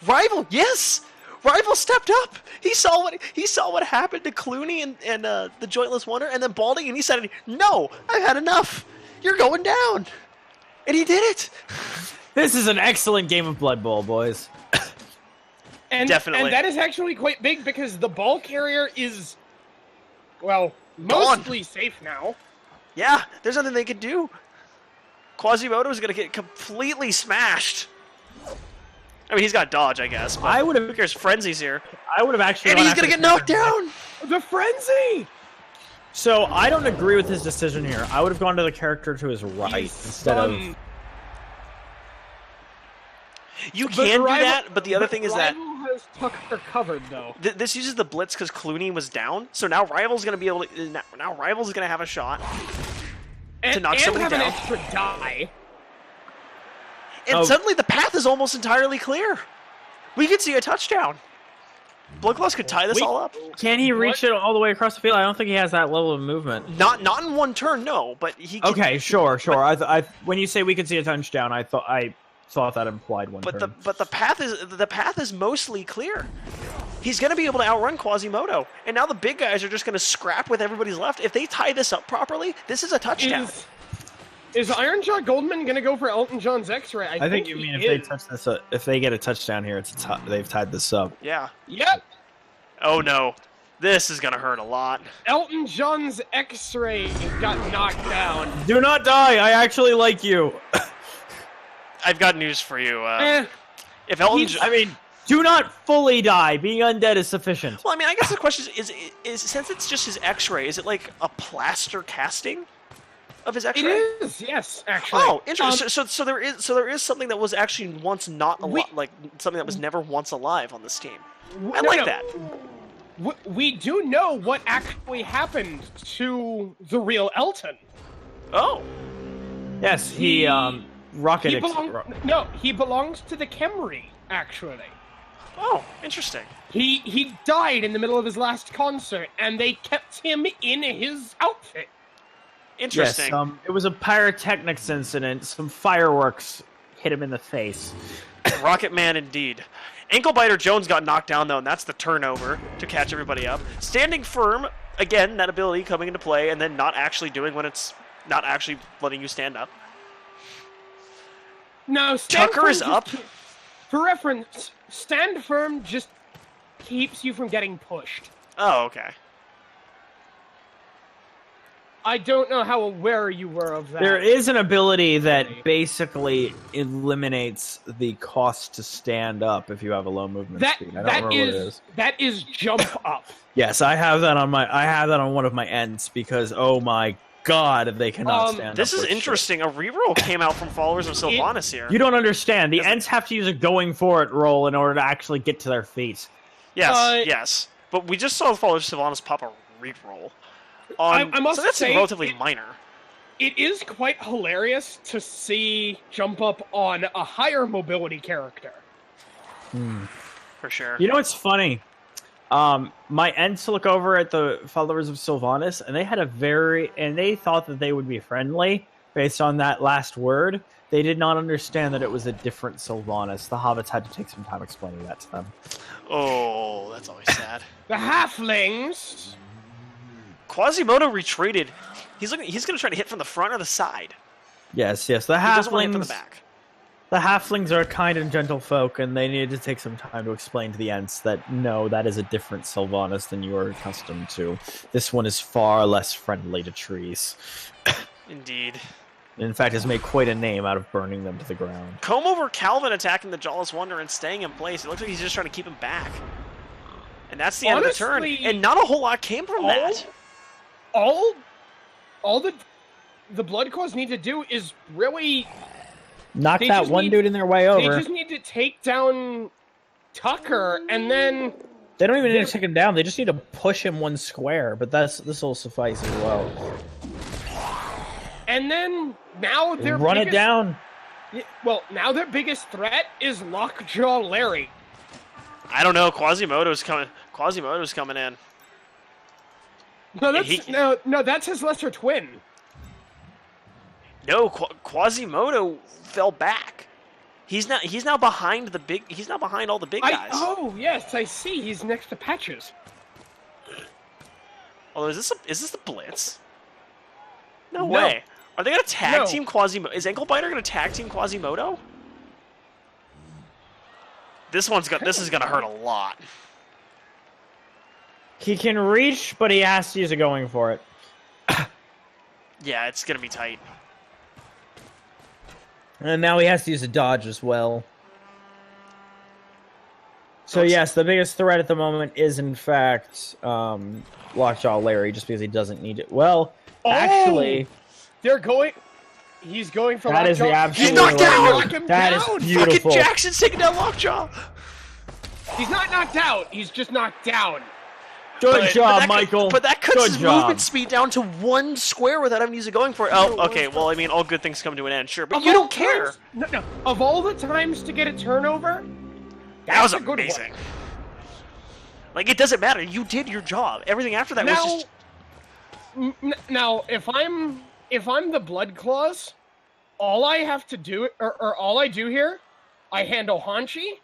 Rival, yes. Rival stepped up. He saw what happened to Clooney and the Jointless Wonder, and then Balding, and he said, "No, I've had enough. You're going down," and he did it. This is an excellent game of Blood Bowl, boys. Definitely. And that is actually quite big because the ball carrier is, well, mostly safe now. Yeah, there's nothing they can do. Quasimodo's going to get completely smashed. I mean, he's got dodge, I guess. But I would have. Who cares? Frenzy's here. I would have actually. And he's going to get knocked down. The Frenzy! So I don't agree with his decision here. I would have gone to the character to his right instead of. You can do that, but the other thing is that Rival has Tucker covered though. This uses the blitz because Clooney was down, so now Rival's going to be able to. Now Rival's going to have a shot to knock somebody have down. An extra die. And suddenly the path is almost entirely clear. We could see a touchdown. Bloodclaws could tie this all up. Can he reach it all the way across the field? I don't think he has that level of movement. Not in one turn, no. But he. Can, okay, sure. When you say we could see a touchdown, I thought that implied one turn. But the path is mostly clear. He's going to be able to outrun Quasimodo, and now the big guys are just going to scrap with everybody's left. If they tie this up properly, this is a touchdown. Is Ironjaw Goldman going to go for Elton John's X-ray? I think you mean if they touch this, if they get a touchdown here, they've tied this up. Yeah. Yep. Oh no. This is gonna hurt a lot. Elton John's X-ray got knocked down. Do not die. I actually like you. I've got news for you. If Elton, I mean, do not fully die. Being undead is sufficient. well, I mean, I guess the question is since it's just his X-ray, is it like a plaster casting of his X-ray? It is, yes, actually. Oh, interesting. So there is something that was actually once not alive, like something that was never once alive on this team. I like that. We do know what actually happened to the real Elton. Oh, Yes, he rocket. He belongs to the Camry, actually. oh, interesting. He died in the middle of his last concert, and they kept him in his outfit. Interesting. Yes, it was a pyrotechnics incident. Some fireworks hit him in the face. Rocket Man indeed. Ankle Biter Jones got knocked down though, and that's the turnover to catch everybody up. Standing firm, again, that ability coming into play, and then not actually doing when it's not actually letting you stand up. No, Tucker is up. For reference, stand firm just keeps you from getting pushed. Oh, okay. I don't know how aware you were of that. There is an ability that basically eliminates the cost to stand up if you have a low movement speed. I don't remember what it is. That is jump up. Yes, I have that on one of my ends because oh my god, they cannot stand up. This is with interesting. A reroll came out from followers of Sylvanus here. shit. You don't understand. The ends have to use a going for it roll in order to actually get to their feet. Yes, yes. But we just saw the followers of Sylvanus pop a reroll. I must so that's say, relatively minor. It is quite hilarious to see jump up on a higher mobility character. For sure. You know what's funny? My ends look over at the followers of Sylvanus, and they had they thought that they would be friendly based on that last word. They did not understand that it was a different Sylvanus. The hobbits had to take some time explaining that to them. Oh, that's always sad. The halflings. Quasimodo retreated. He's going to try to hit from the front or the side. Yes, the He doesn't want to hit from the halflings. back. The halflings are kind and gentle folk, and they needed to take some time to explain to the Ents that no, that is a different Sylvanus than you are accustomed to. This one is far less friendly to trees. Indeed. In fact, has made quite a name out of burning them to the ground. Comb over Calvin attacking the Jawless Wonder and staying in place. It looks like he's just trying to keep him back. And that's the end of the turn. Honestly, And not a whole lot came from that. All the Blood Claws need to do is really... Knock They that just one need- dude in their way They over. just need to take down Tucker, and then... They don't even need to take him down. They just need to push him one square, but this will suffice as well. And then now their Run it biggest, down. Well, now their biggest threat is Lockjaw Larry. I don't know. Quasimodo's coming in. No, that's his lesser twin. No, Quasimodo fell back. He's now behind the big. He's now behind all the big guys. Oh yes, I see. He's next to Patches. Oh, is this the Blitz? No No. way. Are they gonna tag No. team Quasimodo? Is Ankle Biter gonna tag team Quasimodo? This is gonna hurt a lot. He can reach, but he has to use a going for it. Yeah, it's gonna be tight. And now he has to use a dodge as well. So yes, the biggest threat at the moment is in fact Lockjaw Larry, just because he doesn't need it. Well, actually, He's going for that is the Lockjaw. absolute. He's knocked down! Knock him That is down! beautiful. Fucking Jackson's taking down Lockjaw. He's not knocked out. He's just knocked down. Good job, that Michael. But that cuts Good his job. movement speed down to one square without having to use it going for it. Oh, okay. Well, I mean, all good things come to an end, sure. But Of you all don't care. times- No. Of all the times to get a turnover, That was that's a good amazing. one. Like, it doesn't matter. You did your job. Everything after that was just... Now, if I'm the Blood Claws, all I have to do, or all I do here, I handle Hanchi,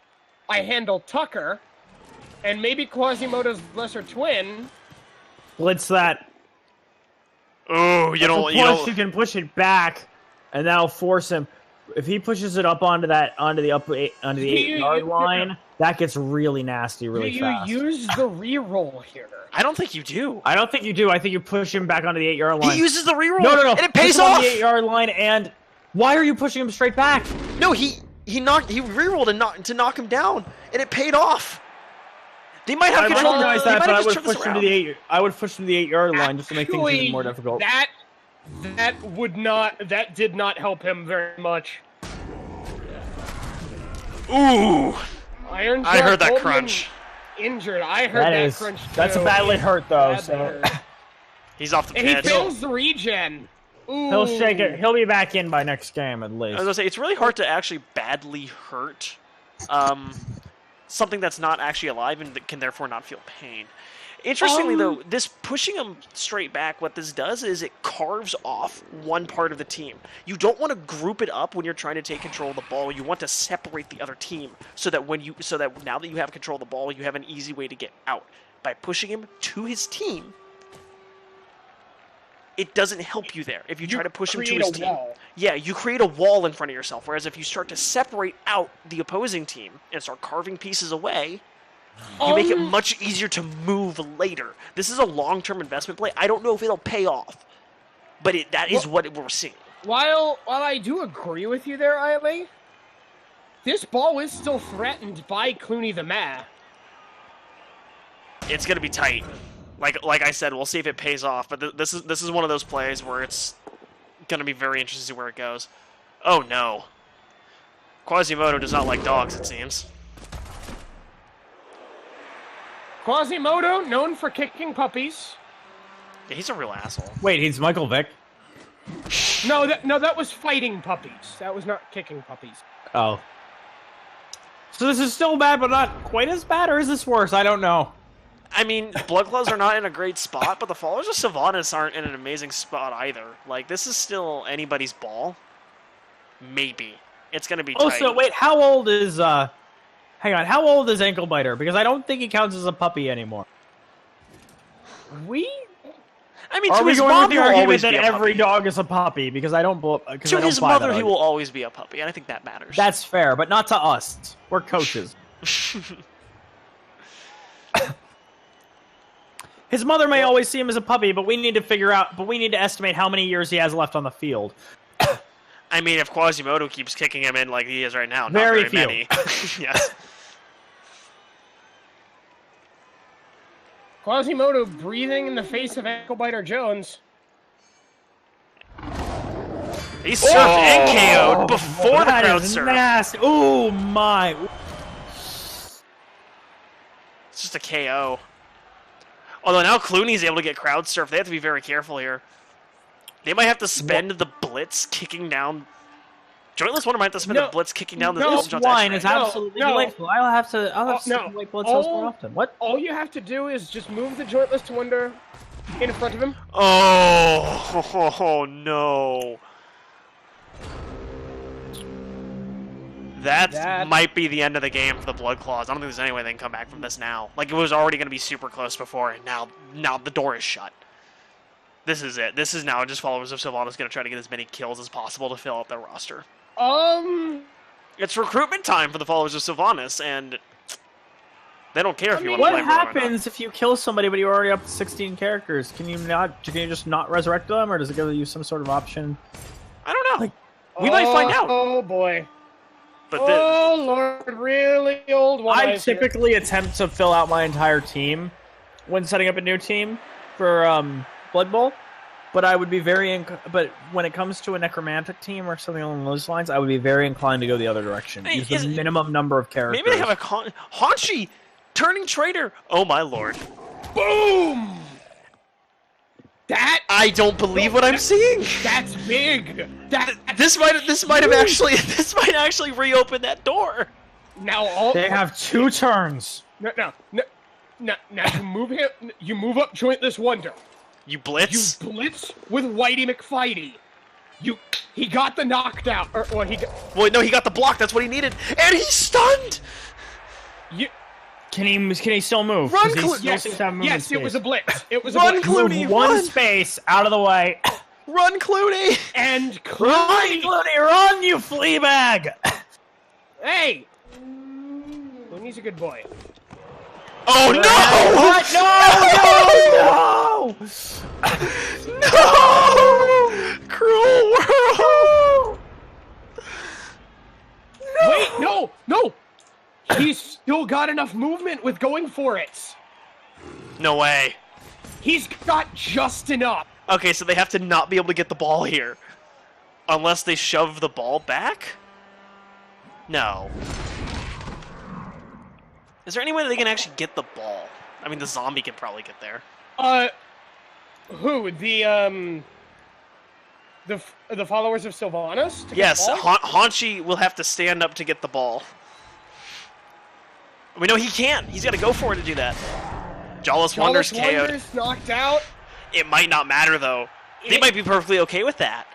I handle Tucker, and maybe Quasimodo's lesser twin. Blitz that. Oh, you You can push it back, and that'll force him. if he pushes it up onto the 8-yard line, that gets really nasty really fast. Do you use the re-roll here? I don't think you do. I don't think you do. I think you push him back onto the 8-yard line. He uses the reroll. No, and it pays Push him off. on the 8-yard line, and why are you pushing him straight back? No, he rerolled and to knock him down, and it paid off. They might have I control. recognize They that, might but have I would just turned push this him to around. the 8-yard line just to make things even more difficult. That did not help him very much. Ooh, Iron I heard that Goldman crunch. Injured. I heard that crunch too. That's a badly hurt though. Badly So hurt. He's off the And he pitch. fails the regen. Ooh. he'll shake it. He'll be back in by next game at least. I was gonna say it's really hard to actually badly hurt something that's not actually alive and that can therefore not feel pain. Interestingly, though, this pushing him straight back, what this does is it carves off one part of the team. You don't want to group it up when you're trying to take control of the ball. You want to separate the other team so that now that you have control of the ball, you have an easy way to get out. By pushing him to his team, it doesn't help you there. If you try to push him to his team, yeah, you create a wall in front of yourself. Whereas if you start to separate out the opposing team and start carving pieces away, you make it much easier to move later. This is a long-term investment play. I don't know if it'll pay off, but that is what we're seeing. While I do agree with you there, Iley, this ball is still threatened by Clooney the Mad. It's gonna be tight. Like I said, we'll see if it pays off. But this is one of those plays where it's gonna be very interesting to see where it goes. Oh no, Quasimodo does not like dogs, it seems. Quasimodo, known for kicking puppies. Yeah, he's a real asshole. Wait, he's Michael Vick. No, that was fighting puppies. That was not kicking puppies. Oh. So this is still bad, but not quite as bad, or is this worse? I don't know. I mean, Blood Claws are not in a great spot, but the followers of Sylvanus aren't in an amazing spot either. Like, this is still anybody's ball. Maybe. It's gonna be tight. Also, wait, how old is, hang on, how old is Ankle Biter? Because I don't think he counts as a puppy anymore. I mean, Are to we his going with mother, the he will argument always that be a every puppy. dog is a puppy? Because I don't buy To his that mother, he argument. will always be a puppy, and I think that matters. That's fair, but not to us. We're coaches. His mother may always see him as a puppy, but we need to estimate how many years he has left on the field. I mean, if Quasimodo keeps kicking him in like he is right now, not Very very few. many. Yes. Quasimodo breathing in the face of Ankle-Biter Jones. He surfed and KO'd before the That crowd is surfed. nasty. Oh my. It's just a KO. Although now Clooney's able to get crowd surf. They have to be very careful here. They might have to spend the blitz kicking down. Jointless Wonder might have to spend the blitz kicking down the This John's wine X-ray. is absolutely delightful. I'll have to stimulate blood cells more often. What? All you have to do is just move the Jointless Wonder in front of him. Oh no. That might be the end of the game for the Blood Claws. I don't think there's any way they can come back from this now. Like, it was already going to be super close before, and now the door is shut. This is it. This is now just followers of Sylvanus going to try to get as many kills as possible to fill out their roster. It's recruitment time for the followers of Sylvanus, and they don't care if you want to play What for them or not. happens if you kill somebody but you're already up to 16 characters? Can you just not resurrect them, or does it give you some sort of option? I don't know. We might find out. Oh boy. But oh Lord, really old wise. I typically attempt to fill out my entire team when setting up a new team for Blood Bowl, but I would be but when it comes to a necromantic team or something along those lines, I would be very inclined to go the other direction. Hey, Use the minimum number of characters. Maybe they have a Haunchy turning traitor. Oh my lord! Boom! That I don't believe what I'm seeing. That's big. This might actually reopen that door. Now they have 2 turns. No. Now you move him. You move up Jointless Wonder. You blitz. You blitz with Whitey McFighty. He got the knockdown. Well, no, he got the block. That's what he needed, and he's stunned. Can he still move? Run, Clooney! Yes, it was a blitz. It was Run, a blitz. Clooney, Move one run. space out of the way. Run, Clooney! And Run, Clooney. Clooney, run, you flea bag! Hey! Clooney's a good boy. Oh no! What? No! No! Cruel world! Wait, no! No! He's still got enough movement with going for it. No way. He's got just enough. Okay, so they have to not be able to get the ball here. Unless they shove the ball back? No. Is there any way that they can actually get the ball? I mean, the zombie can probably get there. Who? The followers of Sylvanus? to get Yes, the ball? Haunchy will have to stand up to get the ball. We know he can't. He's got to go for it to do that. Jawless Wonder's Jawless KO'd. Wonder's knocked out. It might not matter, though. They might be perfectly okay with that.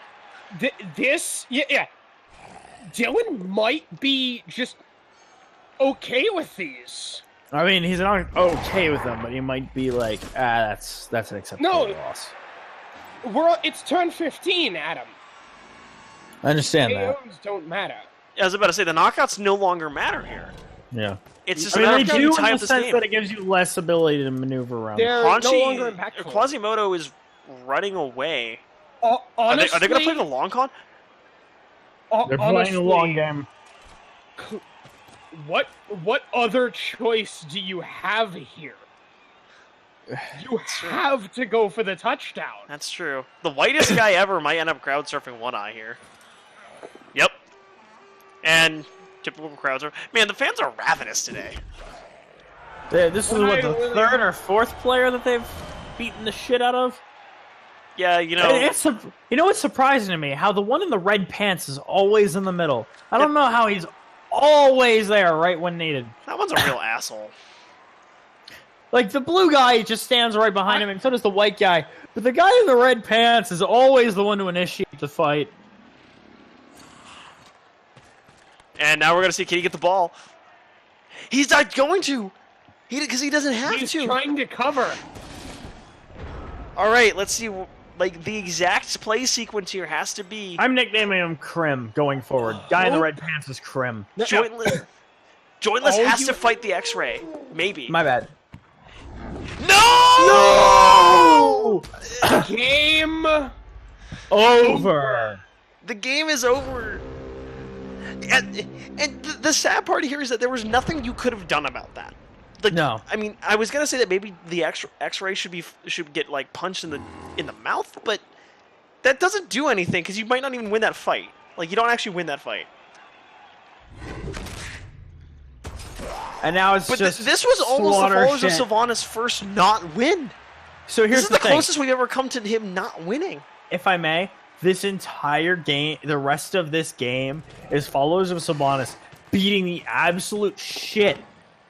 Yeah. Dylan might be just okay with these. I mean, he's not okay with them, but he might be like, that's an acceptable loss. It's turn 15, Adam. I understand that. KOs don't matter. I was about to say, the knockouts no longer matter here. Yeah. It's just I a mean, matter they of can do you in tie the up this sense game. that it gives you less ability to maneuver around. They're no Haunchy, longer impactful. Quasimodo is running away. Honestly, Are they going to play the long con? They're playing a long game. What other choice do you have here? You have to go for the touchdown. That's true. The whitest guy ever might end up crowd surfing One Eye here. Yep. And typical crowd surf. Man, the fans are ravenous today. This is what, the third or fourth player that they've beaten the shit out of? Yeah, you know. You know what's surprising to me? How the one in the red pants is always in the middle. I don't know how he's always there right when needed. That one's a real asshole. Like, the blue guy just stands right behind him, and so does the white guy. But the guy in the red pants is always the one to initiate the fight. And now we're going to see Kitty get the ball. He's not going to! Because he doesn't have He's to. trying to cover. All right, let's see. Like, the exact play sequence here has to be... I'm nicknaming him Krim going forward. Guy in the red pants is Krim. Jointless has to fight the X-Ray. Maybe. My bad. No! Game Over. The game is over. And the sad part here is that there was nothing you could have done about that. Like, No. I mean, I was gonna say that maybe the X-ray should get like punched in the mouth, but that doesn't do anything because you might not even win that fight. Like, you don't actually win that fight. And now it's But just this was almost the slaughter followers of shit. Sylvanus' first not win. So here's This is the the thing. closest we've ever come to him not winning. If I may, this entire game, the rest of this game, is followers of Sylvanus beating the absolute shit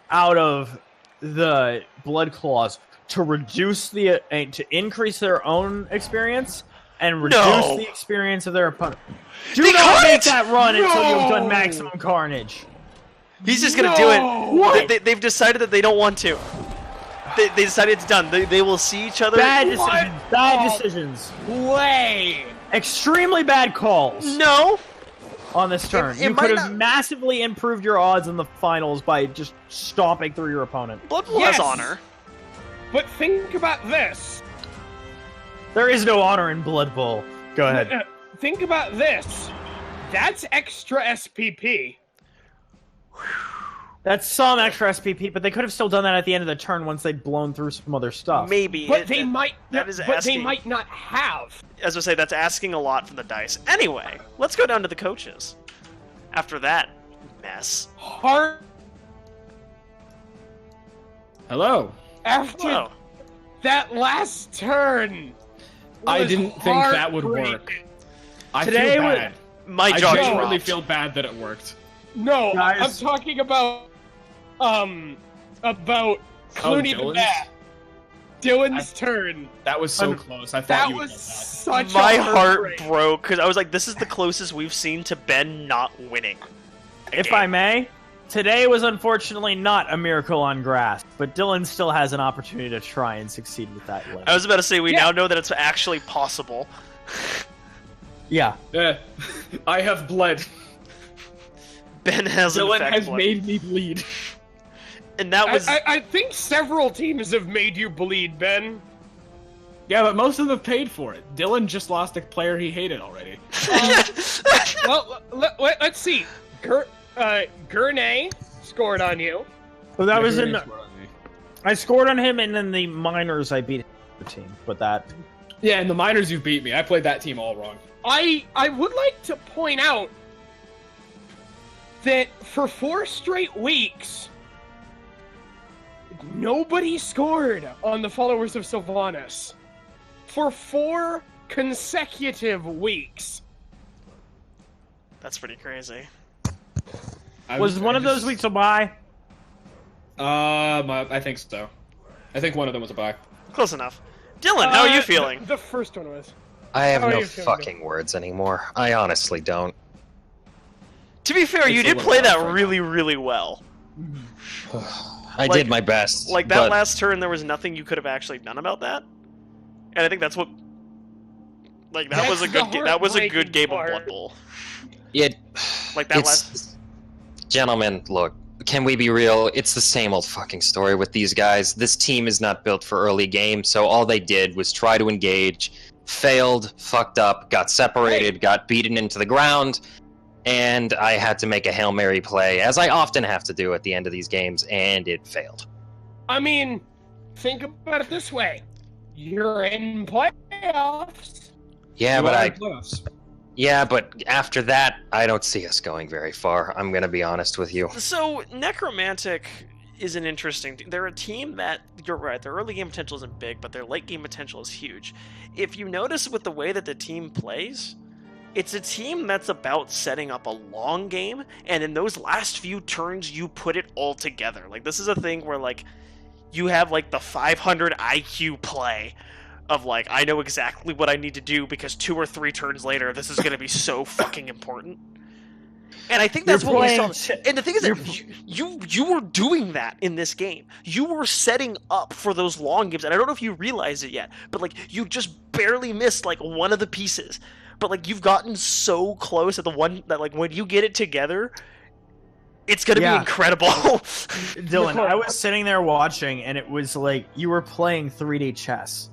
out of the Blood Claws to reduce to increase their own experience and reduce the experience of their opponent. Do They not couldn't! make that run until you've done No! maximum carnage. He's just gonna do it. What? They've decided that they don't want to. They decided it's done. They will see each other. Bad What? decisions. Bad decisions. play. Extremely bad calls No. on this turn. It You might could have not- massively improved your odds in the finals by just stomping through your opponent. Blood Bowl Yes. has honor. But think about this. There is no honor in Blood Bowl. Go ahead. Think about this. That's extra SPP. That's some extra SPP, but they could have still done that at the end of the turn once they'd blown through some other stuff. Maybe. But they might. that is but they asking. might not have. As I say, that's asking a lot from the dice. Anyway, let's go down to the coaches. After that mess. Hard Hello. after Whoa. that last turn. I was didn't think that would work. heartbreaking. I Today feel was- bad. My I jaw genuinely dropped. feel bad that it worked. No, Guys. I'm talking about Clooney the Dylan's? Bat. Dylan's turn. That was so close. I thought That you would was get that. such My a heart heartbreak. broke because I was like, this is the closest we've seen to Ben not winning. a If game. I may, today was unfortunately not a miracle on grass, but Dylan still has an opportunity to try and succeed with that win. I was about to say, we Yeah. now know that it's actually possible. Yeah. Yeah. I have bled. Ben has in Dylan fact has blood. made me bleed. And that was I think several teams have made you bleed, Ben. Yeah, but most of them paid for it. Dylan just lost a player he hated already. Well, let's see. Gurney scored on you. Well, that was Yeah, in. Gurney scored on me. I scored on him, and then the minors I beat the team. But that. Yeah, in the minors you beat me. I played that team all wrong. I would like to point out that for 4 straight weeks, nobody scored on the followers of Sylvanus. For 4 consecutive weeks. that's pretty crazy. Was one of those weeks a bye? I think so. I think one of them was a bye. Close enough. Dylan, how are you feeling? The first one was. I have How are no you feeling, fucking words anymore. I honestly don't. To be fair, you It's a did little play rough that right really, really well. I did my best. Like that but last turn, there was nothing you could have actually done about that. And I think that's what. Like that That's was a the good. That was a good heartbreaking game of part. Blood Bowl. it, Like that it's, last. gentlemen, look. Can we be real? It's the same old fucking story with these guys. This team is not built for early game, so all they did was try to engage, failed, fucked up, got separated, got beaten into the ground, and I had to make a Hail Mary play, as I often have to do at the end of these games, and it failed. I mean, think about it this way. You're in playoffs. Yeah, You but are in playoffs. Yeah, but after that, I don't see us going very far. I'm gonna be honest with you. So Necromantic is an interesting. They're a team that you're right. Their early game potential isn't big, but their late game potential is huge. If you notice with the way that the team plays, it's a team that's about setting up a long game, and in those last few turns, you put it all together. Like this is a thing where like you have like the 500 IQ play of like I know exactly what I need to do because 2 or 3 turns later this is going to be so fucking important. And I think that's You're what we playing- saw. And the thing is that you were doing that in this game. You were setting up for those long games, and I don't know if you realize it yet, but like you just barely missed like one of the pieces. But like you've gotten so close at the one that like when you get it together, it's gonna be Yeah. incredible. Dylan, I was sitting there watching, and it was like you were playing 3D chess.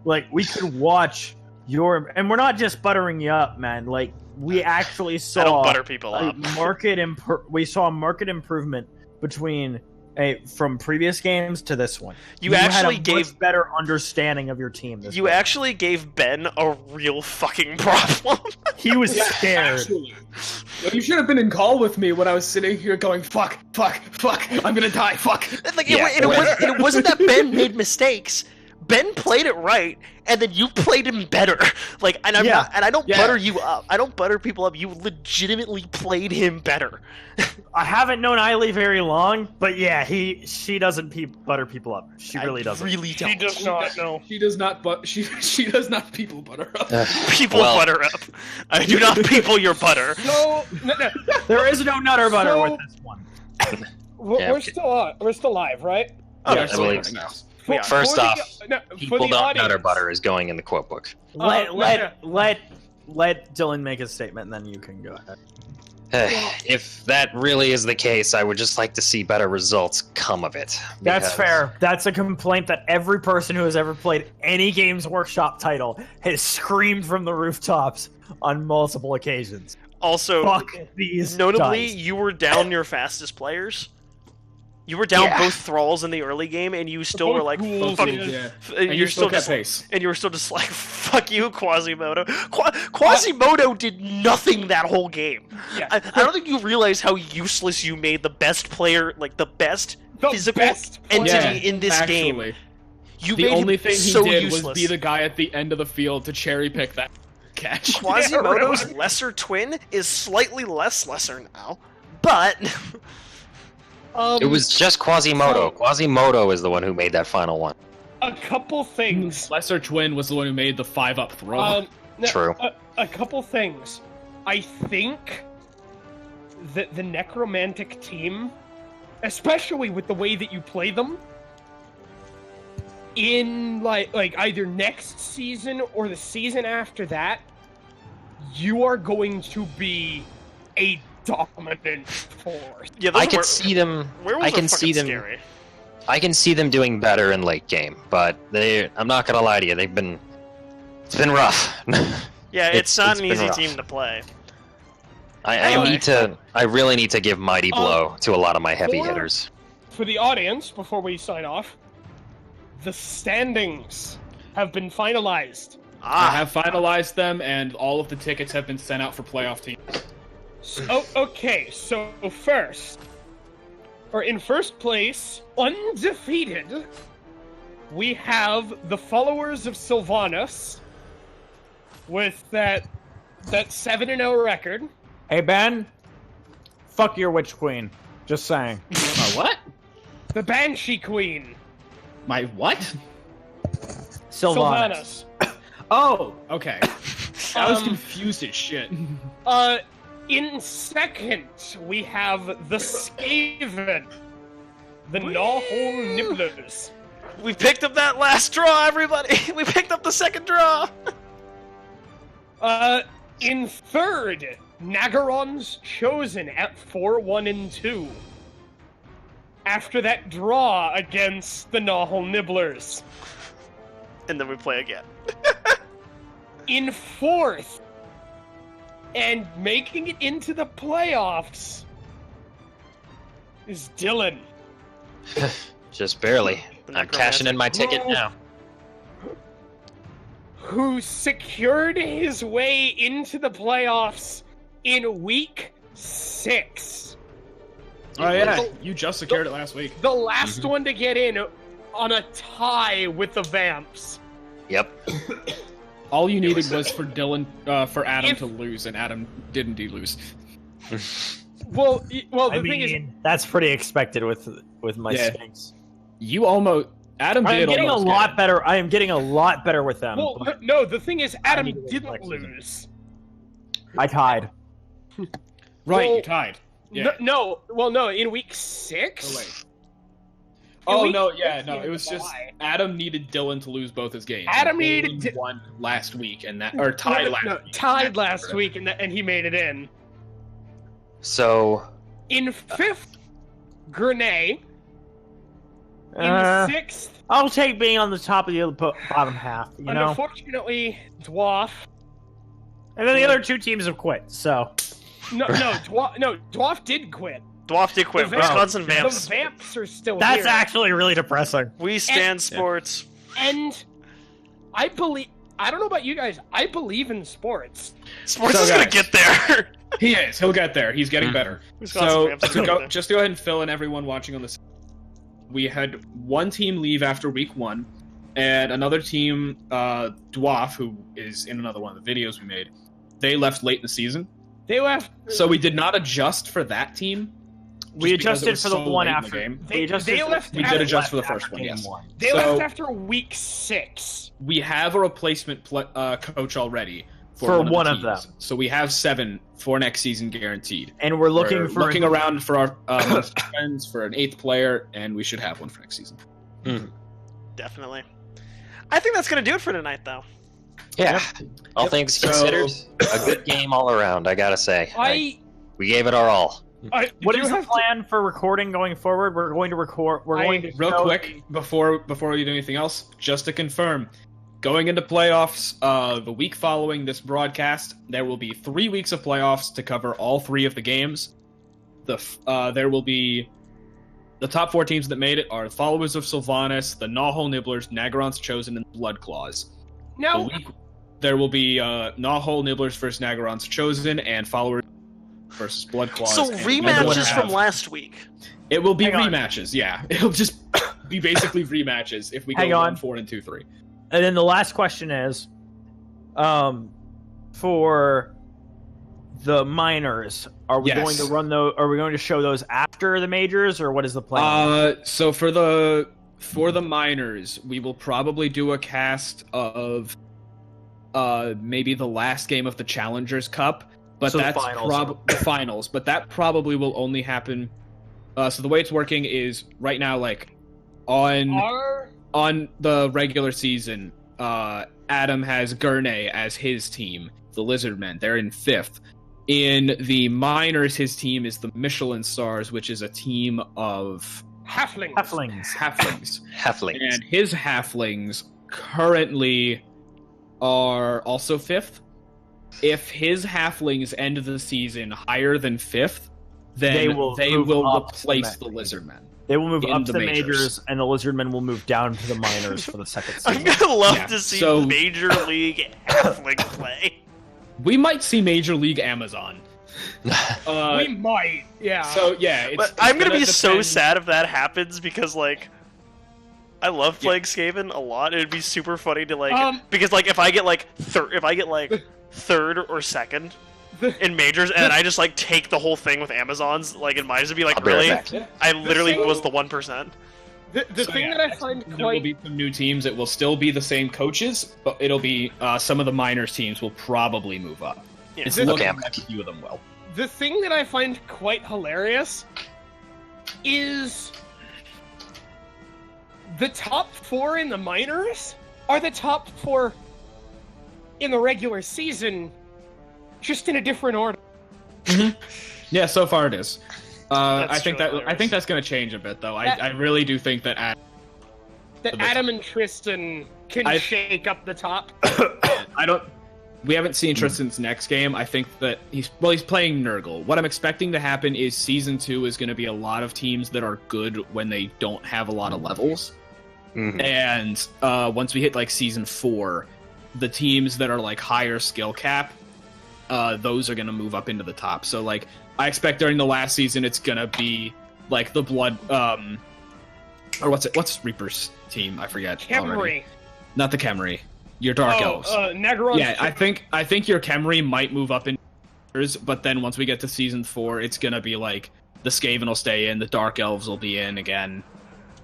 Like we could watch your, and we're not just buttering you up, man. Like we actually saw I don't butter people a up. we saw a market improvement between from previous games to this one. You actually had a gave much better understanding of your team. This You way. actually gave Ben a real fucking problem. He was scared. Actually. Well, you should have been in call with me when I was sitting here going, fuck, I'm gonna die, fuck. Like Yeah, it wasn't that Ben made mistakes. Ben played it right, and then you played him better. Like, and I don't Yeah. butter you up. I don't butter people up. You legitimately played him better. I haven't known Eiley very long, but yeah, she doesn't butter people up. She really doesn't. Really don't. She does not know. She does not, but she does not people butter up. People Well- butter up. I do not people your butter. No, There is no nutter butter So- with this one. Yeah. we're still on. We're still live, right? Oh, Yeah, yeah, I so believe right so. now. We are. First For the- off, no, for People the don't audience, nutter butter is going in the quote book. Let yeah. Dylan make a statement, and then you can go ahead. If that really is the case, I would just like to see better results come of it. That's because- fair. That's a complaint that every person who has ever played any Games Workshop title has screamed from the rooftops on multiple occasions. Also, Fuck these notably, dice. you were down your fastest players. You were down Yeah. both thralls in the early game, and you still were like, Both fuck, ghouls, yeah. and And you're you still still kept just, pace. and you were still just like, fuck you, Quasimodo. Quasimodo did nothing that whole game. Yeah. I don't think you realize how useless you made the best player, like the best The physical best player. entity in this game. Actually, You the made only him thing he so did useless. was be the guy at the end of the field to cherry pick that catch. Quasimodo's lesser twin is slightly less lesser now, but It was just Quasimodo. Quasimodo is the one who made that final one. a couple things. Lesser Twin was the one who made the 5-up throw. No, True. A couple things. I think that the Necromantic team, especially with the way that you play them, in like either next season or the season after that, you are going to be a dominant force. Yeah, those I can see them. werewolves I are can see fucking them. scary. I can see them doing better in late game, but I'm not gonna lie to you. It's been rough. Yeah, it's not it's an been easy rough. team to play. I really need to give Mighty Blow to a lot of my heavy for- hitters. For the audience, before we sign off, the standings have been finalized. I have finalized them, and all of the tickets have been sent out for playoff teams. Okay, so in first place, undefeated, we have the followers of Sylvanus with that 7-0 record. Hey Ben, fuck your witch queen. Just saying. My what? The Banshee Queen, My what? Sylvanus. Oh, okay. I was Um, confused as shit. In second, we have the Skaven, the Gnawhole Nibblers. We picked up that last draw, everybody! We picked up the second draw! In third, Nagaron's Chosen at 4-1-2. After that draw against the Gnawhole Nibblers. And then we play again. In fourth, and making it into the playoffs, is Dylan. Just barely. The I'm cashing in my ticket now. Who secured his way into the playoffs in week 6. Oh yeah, you just secured it last week. The last one to get in on a tie with the Vamps. Yep. All you needed was for for Adam If- to lose, and Adam didn't lose. Well, the thing is, that's pretty expected with my Yeah. Sphinx. You almost Adam I did am getting a almost lot get better. I am getting a lot better with them. well, but no, the thing is, Adam need to win didn't next season. lose. I tied. it. Right, well, you tied. Yeah. No, in week 6. Oh wait. In Oh week no, 6, yeah, he no. had It was the just bye. Adam needed Dylan to lose both his games. Adam and needed Dylan Dy- won last week, and tied last week. Tied last week, and he made it in. So In 5th, Grenade. In Uh, 6th, I'll take being on the top of the bottom half. You know, unfortunately, Dwarf. and then the other two teams have quit. So Dwarf did quit. Dwarf did quit. The Vamps- Wisconsin The Vamps. Vamps are still that's here. actually really depressing. We stand sports. And I believe. I don't know about you guys. I believe in sports. Sports So, is gonna guys. get there. He is. He'll get there. He's getting better. Wisconsin So Vamps is to gonna get there. just go ahead and fill in everyone watching on this. We had one team leave after week 1, and another team, Dwarf, who is in another one of the videos we made, they left late in the season. They left. So we did not adjust for that team. We just because it adjusted was for the so one late in after. the game. They adjusted for- left We after- did adjust for the after first one, game yes. one. They So- left after week 6. We have a replacement coach already For one one the of them. teams. So we have 7 for next season guaranteed. And we're looking We're for looking around for our friends for an 8th player, and we should have one for next season. Definitely. I think that's gonna do it for tonight, though. yeah, all things So- considered, a good game all around. I gotta say, we gave it our all. What do is the have to- plan for recording going forward? We're going to record. We're going to Real show quick, before we do anything else, just to confirm, going into playoffs, the week following this broadcast, there will be 3 weeks of playoffs to cover all 3 of the games. There will be the top 4 teams that made it are Followers of Sylvanus, the Gnawhole Nibblers, Nagaron's Chosen, and Blood Claws. Now, There will be Gnawhole Nibblers versus Nagaron's Chosen, and Followers versus Blood Claws. So and rematches have- from last week. It will be Hang on. rematches, yeah. It'll just be basically rematches if we go Hang on. 1-4 and 2-3. And then the last question is, for the minors, are we Yes. going to run those? Are we going to show those after the majors, or what is the plan? So for the minors, we will probably do a cast of maybe the last game of the Challengers Cup, but So the that's finals. the finals. But that probably will only happen. So the way it's working is right now, like on our the regular season, Adam has Gurney as his team, the Lizardmen. They're in 5th. In the minors, his team is the Michelin Stars, which is a team of Halflings. Halflings. And his halflings currently are also 5th. If his halflings end the season higher than 5th, then they will replace the Lizardmen. They will move up the to the majors. majors, and the Lizardmen will move down to the minors for the second season. I'm gonna love Yeah, to see so- Major League Halfling play. We might see Major League Amazon. We might, yeah. So yeah, But I'm gonna be so sad if that happens because like I love playing Skaven a lot. It'd be super funny to like because like if I get like third or second in majors and I just like take the whole thing with Amazons, like in mine would be like really I literally was the 1%. The thing that I find there will be some new teams. It will still be the same coaches, but it'll be some of the minors teams will probably move up. Yeah. It's looking like a few of them will. The thing that I find quite hilarious is the top 4 in the minors are the top 4 in the regular season, just in a different order. Yeah, so far it is. I think hilarious. that's going to change a bit, though. I really do think that Adam and Tristan can shake up the top. We haven't seen Tristan's next game. I think that he's playing Nurgle. What I'm expecting to happen is Season 2 is going to be a lot of teams that are good when they don't have a lot of levels. Mhm. And once we hit like Season 4, the teams that are like higher skill cap, those are going to move up into the top. So like I expect during the last season it's going to be like the Blood or what's Reaper's team? I forget. Khemri. Already. Not the Khemri. Your Dark Elves. Negron. Yeah, I think your Khemri might move up in, but then once we get to Season 4, it's gonna be like the Skaven will stay in, the Dark Elves will be in again.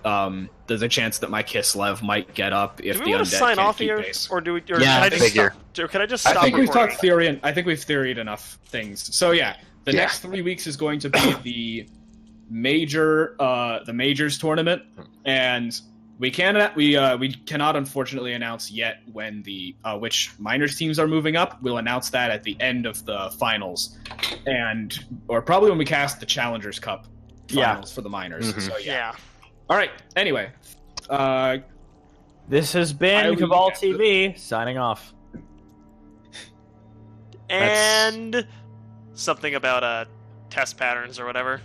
There's a chance that my Kislev might get up if Do the we want undead to sign can't off keep here, pace. or do we? Or Yeah, can I just figure. stop? Can I just stop? I think we've recording? talked theory, and I think we've theoried enough things. So yeah, the next 3 weeks is going to be the majors tournament, and we cannot unfortunately announce yet when the which minors teams are moving up. We'll announce that at the end of the finals, or probably when we cast the Challengers Cup finals for the minors. Mhm. So Yeah. All right. Anyway, This has been Cabal TV, signing off. And something about test patterns or whatever.